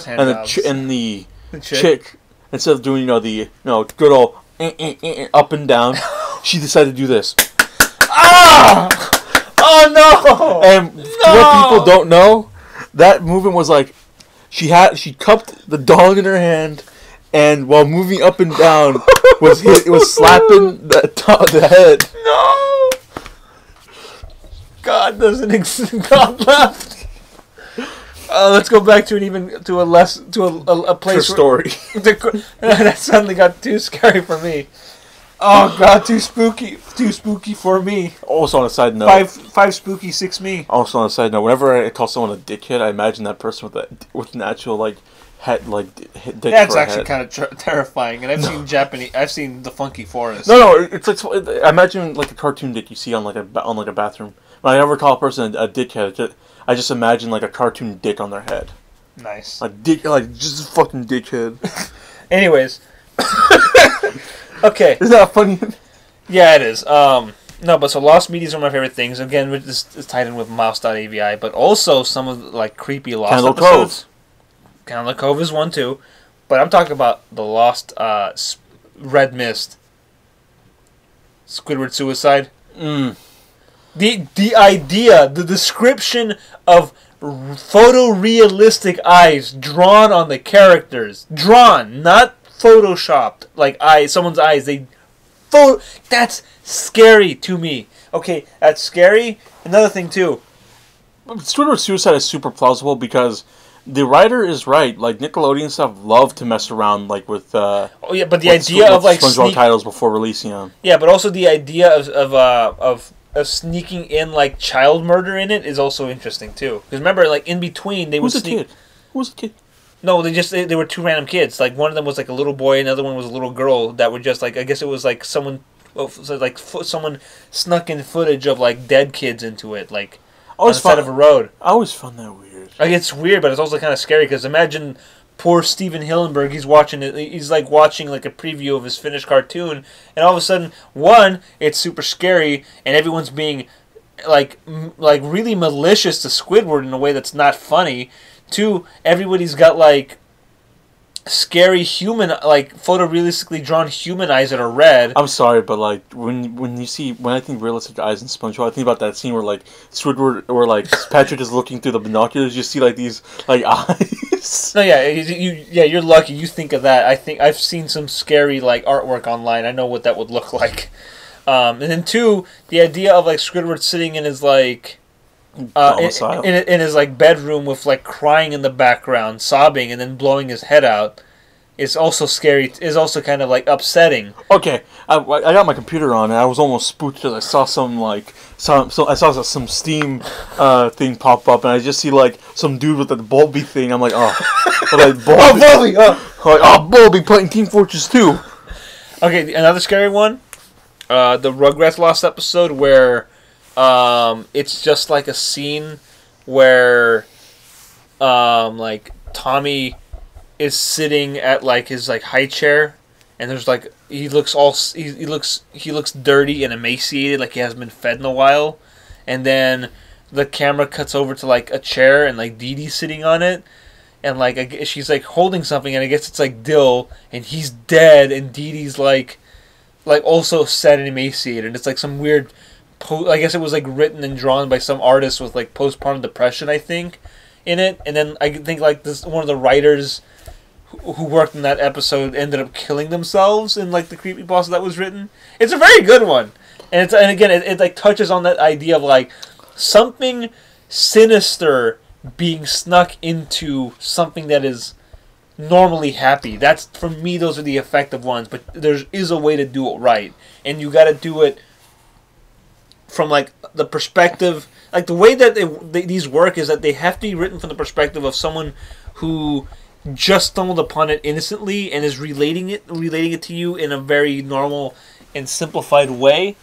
hand jobs. And the chick, instead of doing good old up and down, she decided to do this. Ah! Oh no! And what people don't know, that movement was like she cupped the dog in her hand, and while moving up and down, it was slapping the head. No! God doesn't exist. God left. Let's go back to a place. Story. That suddenly got too scary for me. Oh God, too spooky for me. Also on a side note, five spooky, 6 me. Also on a side note, whenever I call someone a dickhead, I imagine that person with an actual head dick. That's actually kind of terrifying. And I've seen the Funky Forest. No, it's like I imagine like a cartoon dick you see on like a bathroom. When I ever call a person a dickhead, I just imagine like a cartoon dick on their head. Nice. A dick, like just a fucking dickhead. Anyways. Okay. Isn't that funny? Yeah, it is. No, but so Lost Medias are my favorite things. Again, this is tied in with Mouse.avi, but also some of the, creepy Lost Candle episodes. Candle Cove is one too. But I'm talking about the Lost Red Mist. Squidward suicide. The idea, the description of photorealistic eyes drawn on the characters. Drawn, not photoshopped, like someone's eyes. That's scary to me. Okay, that's scary. Another thing too. Squidward suicide is super plausible because the writer is right. Like Nickelodeon stuff love to mess around like with. But the idea of like SpongeBob titles before releasing them. Yeah, but also the idea of sneaking in like child murder in it is also interesting too. Because remember, like in between they would sneak. Who was the kid? No, they were two random kids. Like one of them was like a little boy, and the other one was a little girl. That were just like I guess it was like someone snuck in footage of like dead kids into it, like on the side of a road. I always found that weird. Like it's weird, but it's also kind of scary because imagine poor Steven Hillenburg. He's watching it. He's like watching like a preview of his finished cartoon, and all of a sudden, it's super scary, and everyone's being like really malicious to Squidward in a way that's not funny. 2, everybody's got like scary human, like photorealistically drawn human eyes that are red. I'm sorry, but like when I think realistic eyes in SpongeBob, I think about that scene where like Squidward or like Patrick is looking through the binoculars. You see like these like eyes. No, you're lucky. You think of that. I think I've seen some scary like artwork online. I know what that would look like. And then 2, the idea of like Squidward sitting in his like. In his like bedroom with like crying in the background, sobbing, and then blowing his head out, is also scary. Is also kind of like upsetting. Okay, I got my computer on and I was almost spooked because I saw some Steam thing pop up and I just see like some dude with a Bulby thing. I'm like, Bulby playing Team Fortress 2. Okay, another scary one, the Rugrats Lost episode where. It's just like a scene where, like Tommy is sitting at like his like high chair, and there's like he looks dirty and emaciated, like he hasn't been fed in a while, and then the camera cuts over to like a chair and like Dee Dee's sitting on it, and like she's like holding something, and I guess it's like Dill, and he's dead, and Dee Dee's like like also sad and emaciated. It's like some weird. I guess it was like written and drawn by some artist with like postpartum depression, I think, in it. And then I think like this one of the writers who worked in that episode ended up killing themselves in like the creepypasta that was written. It's a very good one, and again it like touches on that idea of like something sinister being snuck into something that is normally happy. That's, for me, those are the effective ones. But there is a way to do it right, and you got to do it from like the perspective, like the way that these work is that they have to be written from the perspective of someone who just stumbled upon it innocently and is relating it to you in a very normal and simplified way.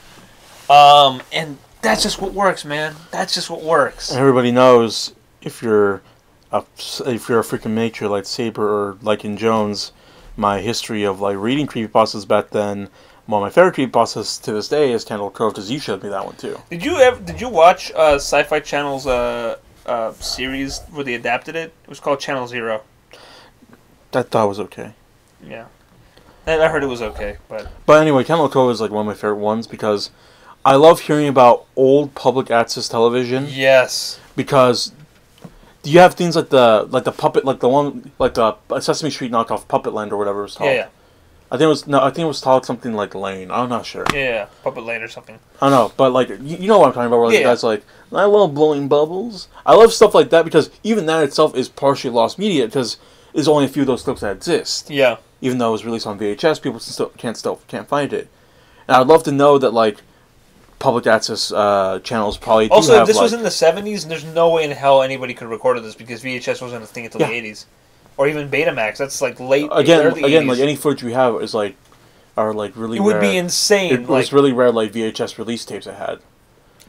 And that's just what works, man. That's just what works. Everybody knows if you're a freaking nature like Saber or like in Jones, my history of like reading creepypastas back then. One of my favorite creepypastas to this day is Candle Cove, because you showed me that one too. Did you watch Sci-Fi Channel's series where they adapted it? It was called Channel Zero. I thought it was okay. Yeah, and I heard it was okay, but anyway, Candle Cove is like one of my favorite ones because I love hearing about old public access television. Yes, because you have things like the puppet, like the one like the Sesame Street knockoff Puppet Land or whatever it was called. Yeah. I think it was called something like Lane. I'm not sure. Yeah, Puppet Lane or something. I don't know, but like you know what I'm talking about. Where the guy's like, I love blowing bubbles. I love stuff like that because even that itself is partially lost media because there's only a few of those clips that exist. Yeah. Even though it was released on VHS, people still can't find it. And I'd love to know that like public access channels probably do also, have, if this like, was in the 70s, and there's no way in hell anybody could record this because VHS wasn't a thing until the 80s, or even Betamax. That's like late. Early 80s. Like any footage we have is like are like really. It would be insane. It was really rare, like VHS release tapes I had.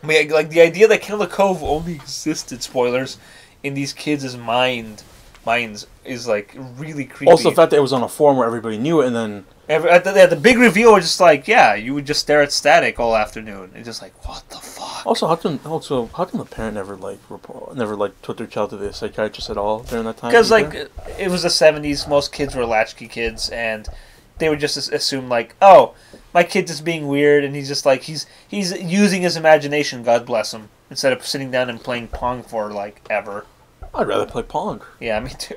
I mean, like the idea that Candle Cove only existed, spoilers, in these kids' minds is like really creepy. Also, the fact that it was on a forum where everybody knew it, and then at the big reveal, was just like, yeah, you would just stare at static all afternoon. It's just like, what the fuck? Also, how come the parent never took their child to the psychiatrist at all during that time? Because like it was the 70s, most kids were latchkey kids, and they would just assume like, oh, my kid's just being weird, and he's just like he's using his imagination. God bless him. Instead of sitting down and playing Pong for like ever. I'd rather play Pong. Yeah, me too.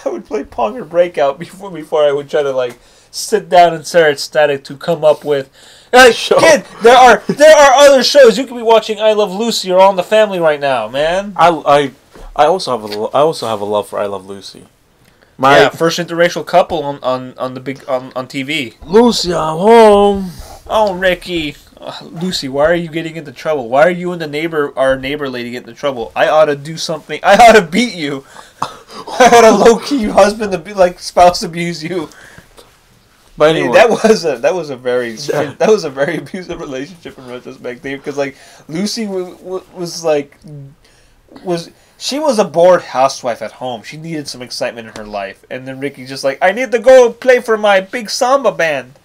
I would play Pong or Breakout before I would try to like sit down and stare at static to come up with. Like, kid, there are other shows you could be watching. I Love Lucy or All in the Family right now, man. I also have a love for I Love Lucy. First interracial couple on TV. Lucy, I'm home. Oh, Ricky. Lucy, why are you getting into trouble? Why are you and our neighbor lady getting into trouble? I ought to do something. I ought to beat you. I ought to low-key husband to be like spouse abuse you. But anyway, that was a very abusive relationship in retrospect, Dave. Because like Lucy was a bored housewife at home. She needed some excitement in her life, and then Ricky's just like, I need to go play for my big samba band.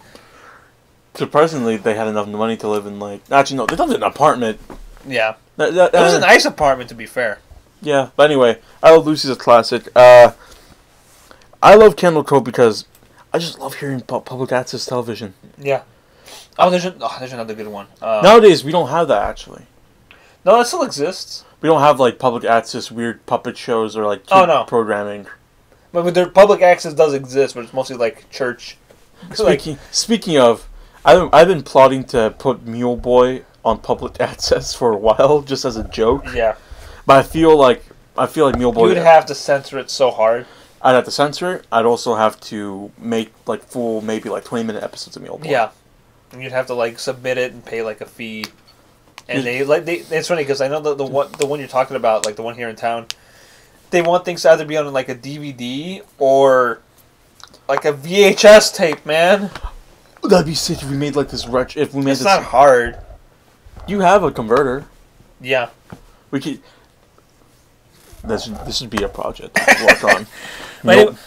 Surprisingly, they had enough money to live in like. Actually, no, they lived in an apartment. Yeah, it was a nice apartment, to be fair. Yeah, but anyway, I Love Lucy's a classic. I love Candle Cove because I just love hearing public access television. Yeah. Oh, there's another good one. Nowadays, we don't have that actually. No, that still exists. We don't have like public access weird puppet shows or like programming. But their public access does exist, but it's mostly like church. Speaking of, I've been plotting to put Mule Boy on public access for a while, just as a joke. Yeah. But I feel like Mule Boy. You would have to censor it so hard. I'd have to censor it. I'd also have to make like full, maybe like 20-minute episodes of Mule Boy. Yeah. And you'd have to like submit it and pay like a fee. And it's funny because I know the one you're talking about, like the one here in town, they want things to either be on like a DVD or like a VHS tape, man. That'd be sick if we made like this It's not hard. You have a converter. Yeah. We could. This should be a project to work on.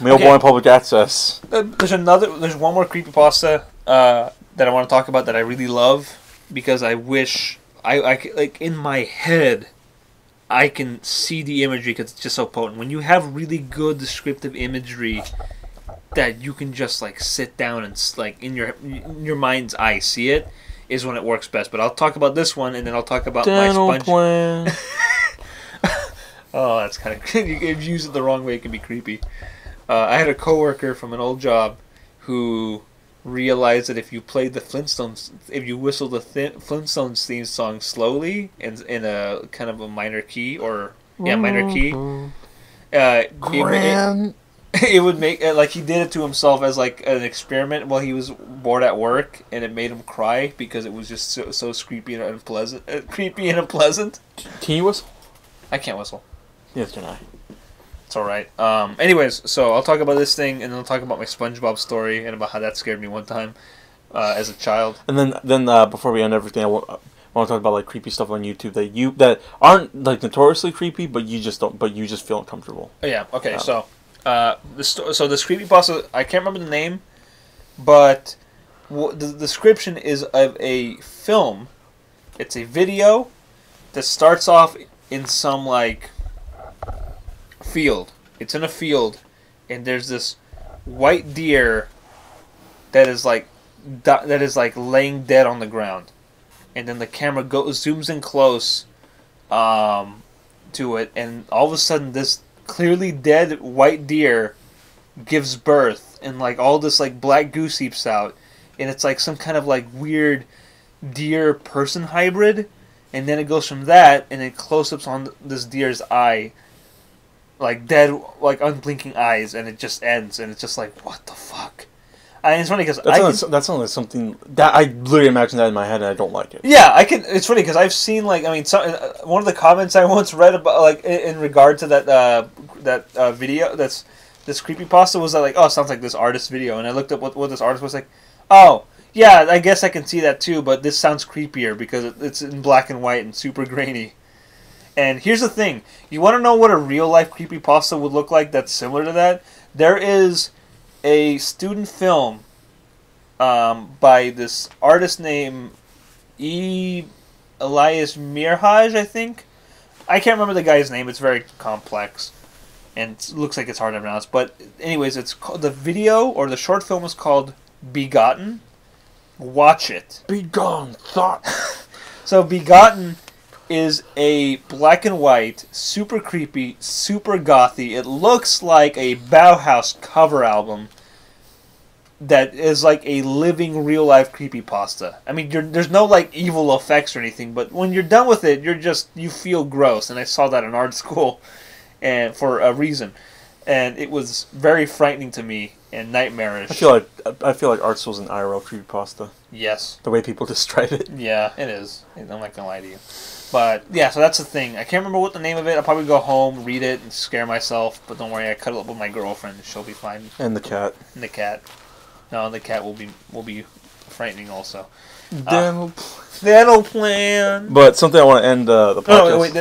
Mule Boy public access. There's one more creepypasta that I want to talk about that I really love because I wish I like in my head I can see the imagery because it's just so potent. When you have really good descriptive imagery that you can just like sit down and like in your mind's eye see it is when it works best. But I'll talk about this one, and then I'll talk about Dental my sponge. plan. Oh, that's kind of if you use it the wrong way, it can be creepy. I had a coworker from an old job who realized that if you played the Flintstones, if you whistled the Flintstones theme song slowly and in a kind of a minor key minor key, it would make like he did it to himself as like an experiment while he was bored at work, and it made him cry because it was just so creepy and unpleasant. Creepy and unpleasant. Can you whistle? I can't whistle. Yes, can I? It's all right. Anyways, so I'll talk about this thing, and then I'll talk about my SpongeBob story and about how that scared me one time as a child. And then before we end everything, I want to talk about like creepy stuff on YouTube that aren't like notoriously creepy, but you just feel uncomfortable. Oh, yeah. Okay. So, this creepypasta, I can't remember the name, but the description is of a film. It's a video that starts off in some like field. It's in a field, and there's this white deer that is like laying dead on the ground, and then the camera zooms in close to it, and all of a sudden this clearly dead white deer gives birth, and like all this like black goo seeps out, and it's like some kind of like weird deer person hybrid, and then it goes from that, and it close-ups on this deer's eye, like dead, like unblinking eyes, and it just ends, and it's just like, what the fuck? And it's funny because that's only something that I literally imagine that in my head, and I don't like it. Yeah, I can. It's funny because I've seen like one of the comments I once read about like in regard to that video this creepypasta was like, oh, it sounds like this artist's video, and I looked up what this artist was like. Oh, yeah, I guess I can see that too, but this sounds creepier because it's in black and white and super grainy. And here's the thing. You want to know what a real-life creepypasta would look like that's similar to that? There is a student film by this artist named Elias Mirhaj, I think. I can't remember the guy's name. It's very complex, and it looks like it's hard to pronounce. But anyways, it's called, the video or the short film is called Begotten. Watch it. Begone, thought. So Begotten is a black and white, super creepy, super gothy. It looks like a Bauhaus cover album that is like a living, real-life creepypasta. I mean, there's no like evil effects or anything, but when you're done with it, you feel gross. And I saw that in art school, and for a reason, and it was very frightening to me and nightmarish. I feel like art school's an IRL creepypasta. Yes. The way people describe it. Yeah, it is. I'm not gonna lie to you. But yeah, so that's the thing. I can't remember what the name of it. I'll probably go home, read it, and scare myself. But don't worry, I cuddle up with my girlfriend. She'll be fine. And the cat. And the cat. No, the cat will be frightening also. Dental plan. But something I want to end the podcast. Oh, wait.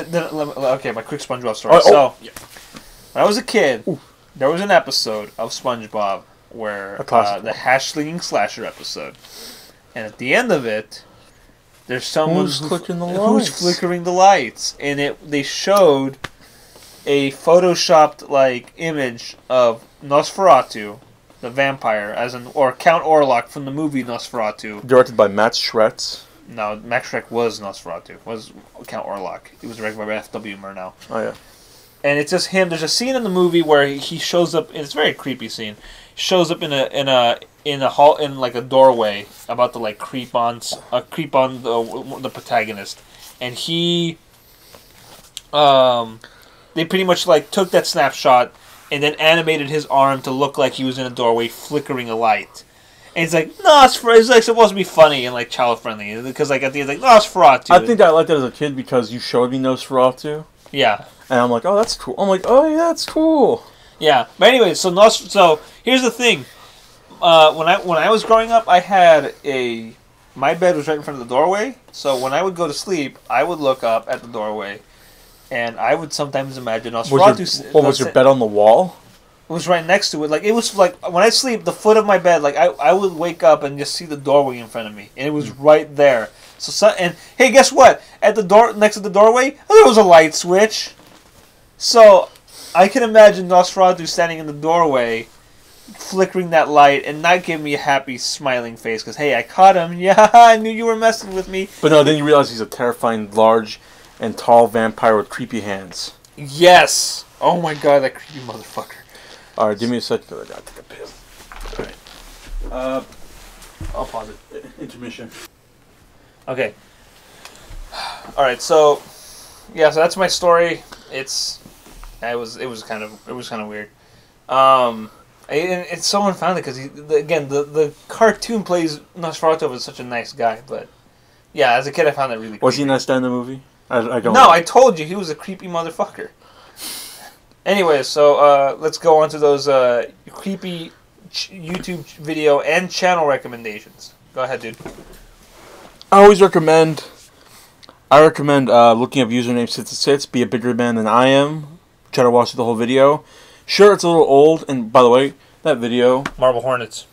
Okay, my quick SpongeBob story. When I was a kid, there was an episode of SpongeBob where the hash-slinging slasher episode, and at the end of it, there's someone who's flickering the lights, and they showed a photoshopped like image of Nosferatu, the vampire, or Count Orlok from the movie Nosferatu. Directed by Matt Schretz. No, Max Schreck was Nosferatu. Was Count Orlok. He was directed by F.W. Murnau. Oh yeah. And it's just him. There's a scene in the movie where he shows up. It's a very creepy scene. He shows up in a hall, in like a doorway, about to like creep on the protagonist, and they pretty much like took that snapshot and then animated his arm to look like he was in a doorway flickering a light. And it's like, it's like supposed to be funny and like child friendly, because like at the end, like Nosferatu. I think I liked it as a kid because you showed me Nosferatu. Yeah. And I'm like, oh, that's cool. I'm like, oh yeah, that's cool. Yeah, but anyway, so here's the thing. When I was growing up, I had my bed was right in front of the doorway. So when I would go to sleep, I would look up at the doorway, and I would sometimes imagine Nosferatu. Was your bed on the wall? It was right next to it. Like it was like when I sleep, the foot of my bed. Like I would wake up and just see the doorway in front of me, and it was right there. And hey, guess what? At the door next to the doorway, there was a light switch. So I can imagine Nosferatu standing in the doorway, flickering that light and not giving me a happy, smiling face. Because, hey, I caught him. Yeah, I knew you were messing with me. But no, then you realize he's a terrifying, large, and tall vampire with creepy hands. Yes! Oh my god, that creepy motherfucker. Alright, give me a second. I gotta take a piss. Alright. I'll pause it. Intermission. Okay. Alright, so... Yeah, so that's my story. It was kind of weird. And it's so unfounded because the cartoon plays Nosferatu as such a nice guy, but yeah, as a kid I found that really creepy. Was he a nice guy in the movie? I don't No, know. I told you he was a creepy motherfucker. Anyway, so let's go on to those creepy YouTube video and channel recommendations. Go ahead, dude. I recommend looking up username Sits. Be a bigger man than I am. Try to watch the whole video. Sure, it's a little old, and by the way, that video... Marble Hornets.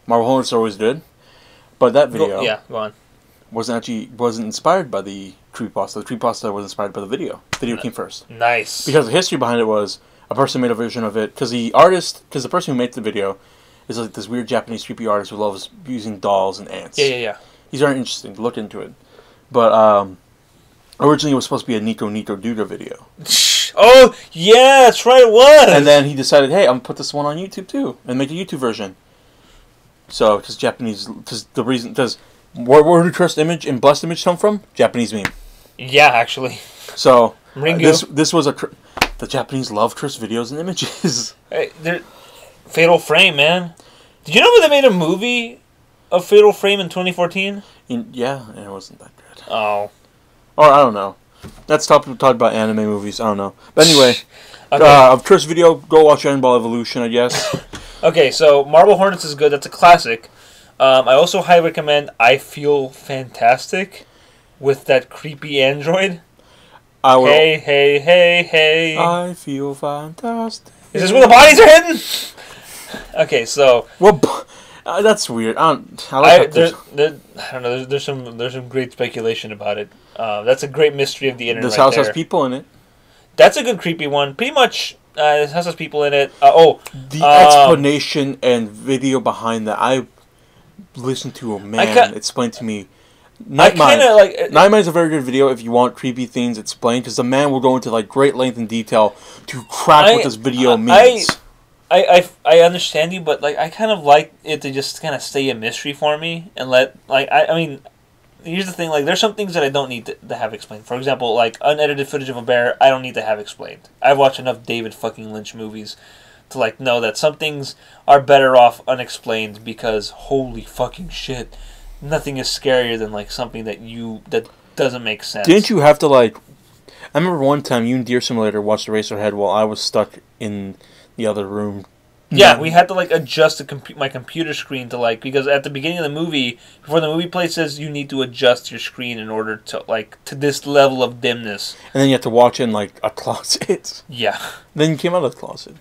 Marble Hornets are always good. But that video... Go on. wasn't inspired by the creepypasta. The creepypasta was inspired by the video. The video came first. Nice. Because the history behind it was a person made a version of it. Because the person who made the video is like this weird Japanese creepy artist who loves using dolls and ants. Yeah. He's very interesting. Look into it. But originally it was supposed to be a Nico Duga video. Oh, yeah, that's right, it was. And then he decided, hey, I'm going to put this one on YouTube too. And make a YouTube version. So, where did Cursed Image and Blessed Image come from? Japanese meme. Yeah, actually. So, Ringu. this was the Japanese love cursed videos and images. Hey, Fatal Frame, man. Did you know they made a movie of Fatal Frame in 2014? Yeah, and it wasn't that good. Oh. Or, I don't know. That's talk about anime movies. I don't know. But anyway, Okay. of cursed video, go watch Dragon Ball Evolution, I guess. Okay, so Marble Hornets is good. That's a classic. I also highly recommend I Feel Fantastic with that creepy android. Hey. I feel fantastic. Is this where the bodies are hidden? Okay, so... Well, that's weird. I don't know. There's some great speculation about it. That's a great mystery of the internet. This house has people in it. That's a good creepy one. Pretty much, this house has people in it. The explanation and video behind that, I listened to a man explain to me. Nightmare is a very good video if you want creepy things explained, because the man will go into like great length and detail to crack what this video means. I understand you, but like I kind of like it to just kind of stay a mystery for me and let I mean, here's the thing, like there's some things that I don't need to have explained. For example, like unedited footage of a bear, I don't need to have explained. I've watched enough David fucking Lynch movies to like know that some things are better off unexplained, because holy fucking shit, nothing is scarier than like something that doesn't make sense. Didn't you have to like? I remember one time you and Deer Simulator watched Eraserhead while I was stuck in the other room. Yeah, we had to like adjust my computer screen to like, because at the beginning of the movie, before the movie play, says you need to adjust your screen in order to like to this level of dimness. And then you have to watch in like a closet. Yeah. Then you came out of the closet.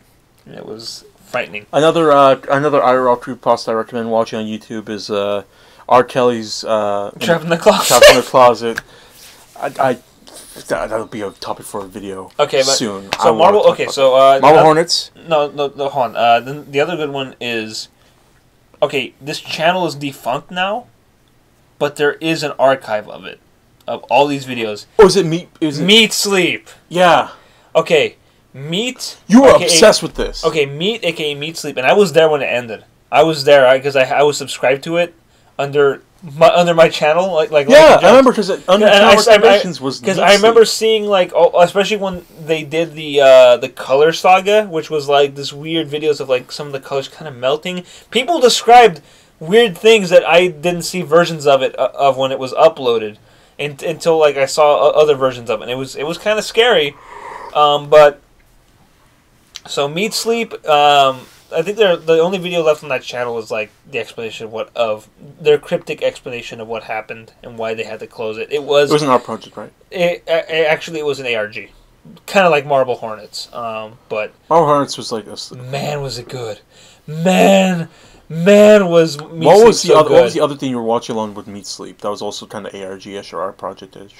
It was frightening. Another IRL creepypasta I recommend watching on YouTube is R. Kelly's Trapped in the Closet. Trapped in the Closet. That'll be a topic for a video. Okay, but soon. So Marble. Okay, so Marble Hornets. No, hold on. Then the other good one is, okay, this channel is defunct now, but there is an archive of it, of all these videos. Oh, is it Meat? Meat Sleep. Yeah. Okay, Meat. You were obsessed with this. Okay, Meat, aka Meat Sleep, and I was there when it ended. I was there because I was subscribed to it under my channel, like yeah, I remember because under recommendations was because I remember seeing like especially when they did the color saga, which was like this weird videos of like some of the colors kind of melting. People described weird things that I didn't see versions of it of when it was uploaded, until like I saw other versions of it. And it was kind of scary, but so Meat Sleep. I think the only video left on that channel is like the explanation of their cryptic explanation of what happened and why they had to close it. It was an art project, right? Actually, it was an ARG, kind of like Marble Hornets. But Marble Hornets was like a... Man, was it good! Man, was Meat What was Sleep the so good. What was the other thing you were watching along with Meat Sleep? That was also kind of ARG-ish or art project-ish.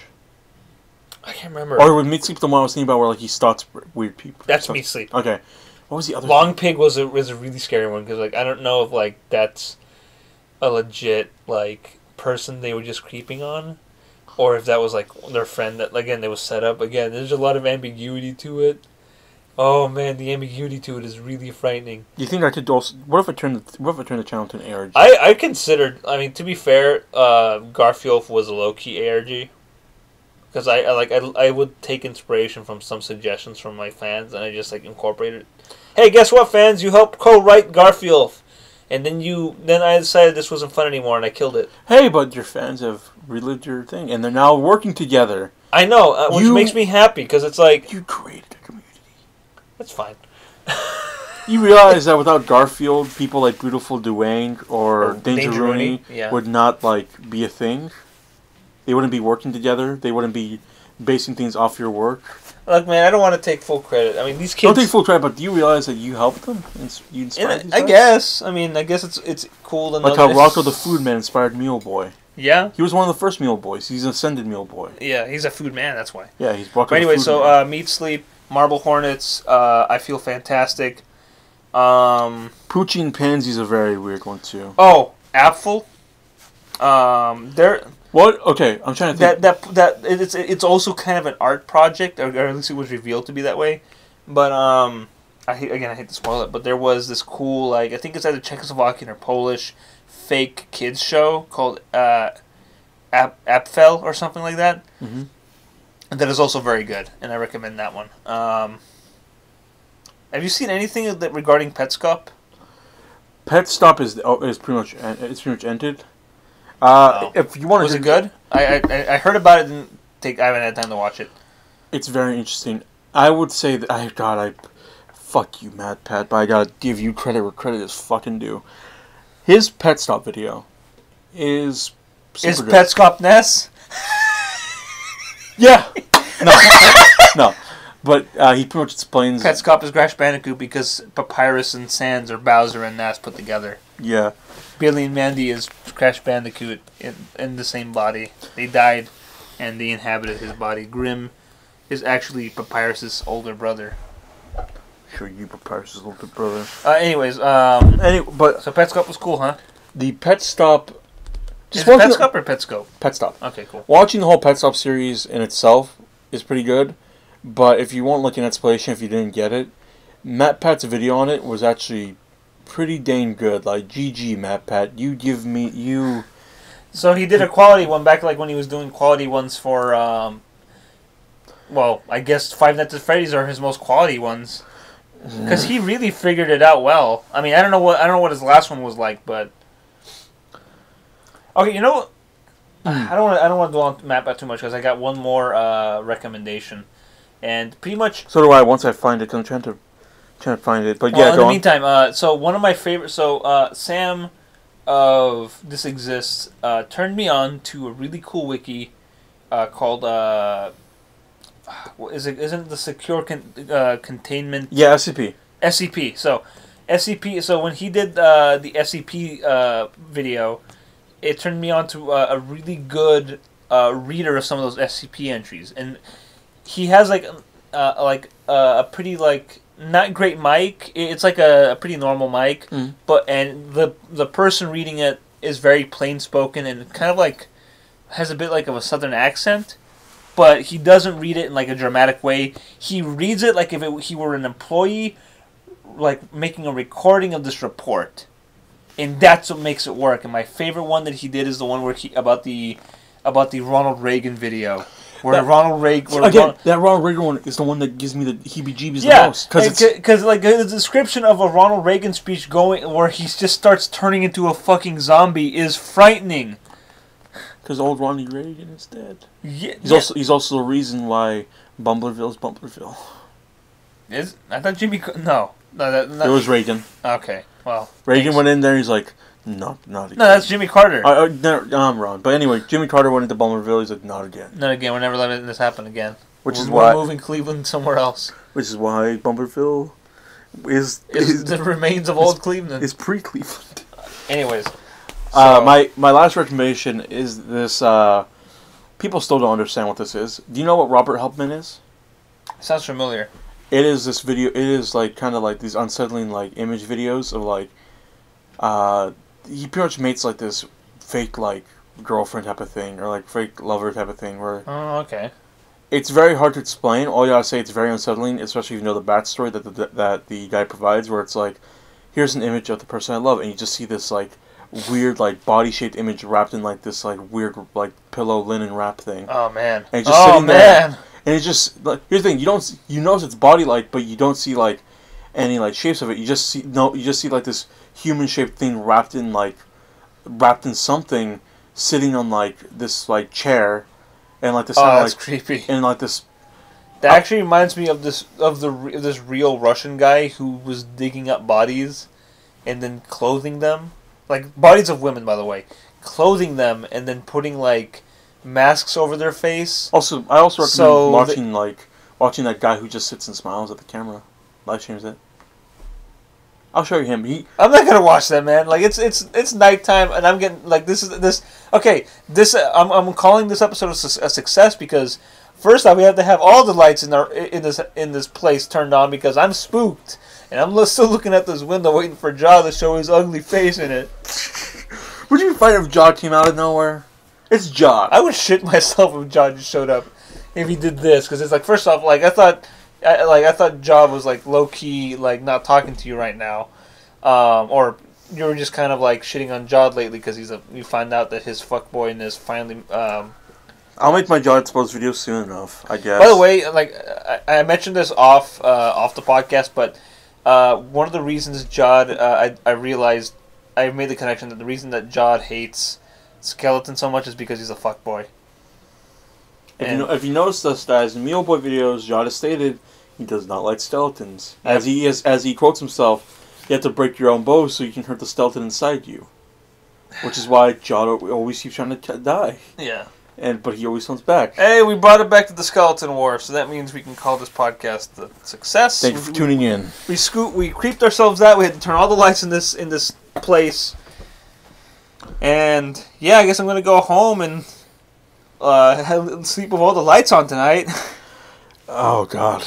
I can't remember. Or with Meat Sleep, the one I was thinking about where like he stalks weird people. That's Meat Sleep. Okay. What was the other? Long Pig was a really scary one because like I don't know if like that's a legit like person they were just creeping on, or if that was like their friend that again they was set up. Again, there's a lot of ambiguity to it. Oh man, the ambiguity to it is really frightening. You think I could also? What if I turned the channel to an ARG? I considered. I mean, to be fair, Garfield was a low key ARG. Because I would take inspiration from some suggestions from my fans, and I just like incorporated. Hey, guess what, fans? You helped co-write Garfield, and then I decided this wasn't fun anymore, and I killed it. Hey, but your fans have relived your thing, and they're now working together. I know, which makes me happy because it's like you created a community. That's fine. You realize that without Garfield, people like Beautiful Duang or Danger Rooney would not like be a thing. They wouldn't be working together. They wouldn't be basing things off your work. Look, man, I don't want to take full credit. I mean, these kids... Don't take full credit, but do you realize that you helped them? You inspired these guys? I guess. I mean, I guess it's cool to know. Like how Rocco the Food Man inspired Mule Boy. Yeah? He was one of the first Mule Boys. He's an ascended Mule Boy. Yeah, he's a food man, that's why. Yeah, he's Rocco but anyway, the Food Man. Meat Sleep, Marble Hornets, I Feel Fantastic. Poochie and Pansy's a very weird one, too. Oh, Apfel. They're... What? Okay, I'm trying to think. It's also kind of an art project, or at least it was revealed to be that way. But I hate to spoil it, but there was this cool like I think it's either Czechoslovakian or Polish fake kids show called Apfel or something like that. Mm-hmm. That is also very good, and I recommend that one. Have you seen anything regarding Petscop? Petscop is pretty much ended. If you want to, was it good? I heard about it. I haven't had time to watch it. It's very interesting. I would say that fuck you, Mad Pat, but I gotta give you credit where credit is fucking due. His Pet Stop video is super good. Petscop Ness? Yeah. No. But he pretty much explains. Petscop is Crash Bandicoot because Papyrus and Sans are Bowser and Nass put together. Yeah. Billy and Mandy is Crash Bandicoot in the same body. They died, and they inhabited his body. Grim is actually Papyrus's older brother. Sure, you Papyrus's older brother. Anyways, so Petscop was cool, huh? The Pet Stop. Is it Petscop or Petscope? Pet Stop. Okay, cool. Watching the whole Pet Stop series in itself is pretty good, but if you want like an explanation, if you didn't get it, Matt Pat's video on it was actually pretty dang good. Like, GG, Matt Pat. You give me... You... So he did a quality one back like when he was doing quality ones for, well, I guess Five Nights at Freddy's are his most quality ones. Because he really figured it out well. I mean, I don't know what his last one was like, but... Okay, you know... I don't want to dwell on Matt Pat too much because I got one more recommendation. And pretty much... So do I, once I find it, because I'm trying to find it. But well, yeah, in go the on. meantime, so one of my favorites... So, Sam of This Exists turned me on to a really cool wiki called... isn't it the Secure Containment... Yeah, SCP. SCP. So, SCP... So when he did the SCP video, it turned me on to a really good reader of some of those SCP entries. And he has like a pretty like... Not great mic. It's like a pretty normal mic, but the person reading it is very plain spoken and kind of like has a bit like of a southern accent, but he doesn't read it in like a dramatic way. He reads it like if he were an employee, like making a recording of this report, and that's what makes it work. And my favorite one that he did is the one where about the Ronald Reagan video. Where Ronald Reagan... that Ronald Reagan one is the one that gives me the heebie-jeebies the most. Because like the description of a Ronald Reagan speech where he just starts turning into a fucking zombie is frightening. Because old Ronnie Reagan is dead. Yeah, He's also the reason why Bumblerville's Bumblerville. I thought No, it was Reagan. Okay, well... Reagan went in there, he's like... Not again. No, that's Jimmy Carter. I'm wrong. But anyway, Jimmy Carter went into Bumblerville. He's like, not again. Not again. We're never letting this happen again. We're moving Cleveland somewhere else. Which is why Bumblerville is the remains of old Cleveland. It's pre-Cleveland. Anyways, my last recommendation is this. People still don't understand what this is. Do you know what Robert Helpman is? Sounds familiar. It is this video. It is like kind of like these unsettling like image videos of like, he pretty much makes like this fake like girlfriend type of thing or like fake lover type of thing where. Oh, okay. It's very hard to explain. All you gotta say, it's very unsettling, especially if you know the backstory that the guy provides. Where it's like, here's an image of the person I love, and you just see this like weird like body shaped image wrapped in like this like weird like pillow linen wrap thing. Oh man. And it's just sitting there. And it's just like, here's the thing, you notice it's body like, but you don't see like any like shapes of it. You just see like this human shaped thing wrapped in something sitting on like this like chair, and like this. Oh, that's creepy. And like this. That actually reminds me of this real Russian guy who was digging up bodies, and then clothing them, like bodies of women, by the way, clothing them and then putting like masks over their face. Also, I also recommend watching that guy who just sits and smiles at the camera. Live streams it. I'll show you him. I'm not gonna watch that, man. Like it's nighttime, and I'm getting like this. Okay, I'm calling this episode a success because first off, we have to have all the lights in this place turned on because I'm spooked, and I'm still looking at this window waiting for Jaw to show his ugly face in it. Would you find if Jaw came out of nowhere? It's Jaw. I would shit myself if Jaw just showed up if he did this, because it's like, first off, like I thought Jaw was like low key, like not talking to you right now, or you were just kind of like shitting on Jaw lately because you find out that his fuckboyness finally. I'll make my Jaw exposed video soon enough, I guess. By the way, like I mentioned this off the podcast, but one of the reasons I realized I made the connection that the reason that Jod hates Skeleton so much is because he's a fuckboy. If you notice this, guys, in Meal Boy videos, Jod has stated he does not like skeletons. Yep. As he quotes himself, you have to break your own bow so you can hurt the skeleton inside you. Which is why Jod always keeps trying to die. Yeah. But he always comes back. Hey, we brought it back to the Skeleton War, so that means we can call this podcast a success. Thank you for tuning in. We creeped ourselves out. We had to turn all the lights in this place. And yeah, I guess I'm gonna go home and sleep with all the lights on tonight. Oh God.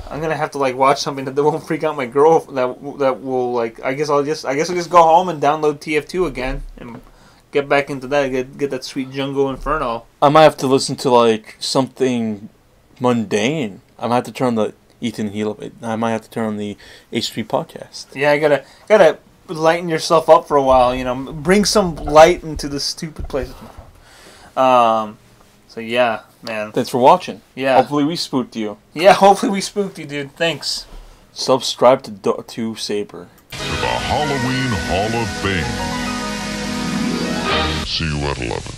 I'm gonna have to like watch something that won't freak out my girl. That will like. I guess I'll just go home and download TF2 again and get back into that. Get that sweet Jungle Inferno. I might have to listen to like something mundane. I might have to turn the Ethan Heal. I might have to turn on the H3 podcast. Yeah, I gotta lighten yourself up for a while. Bring some light into this stupid place. So yeah, man. Thanks for watching. Yeah. Hopefully we spooked you. Yeah, hopefully we spooked you, dude. Thanks. Subscribe to Saber. To the Halloween Hall of Fame. See you at 11.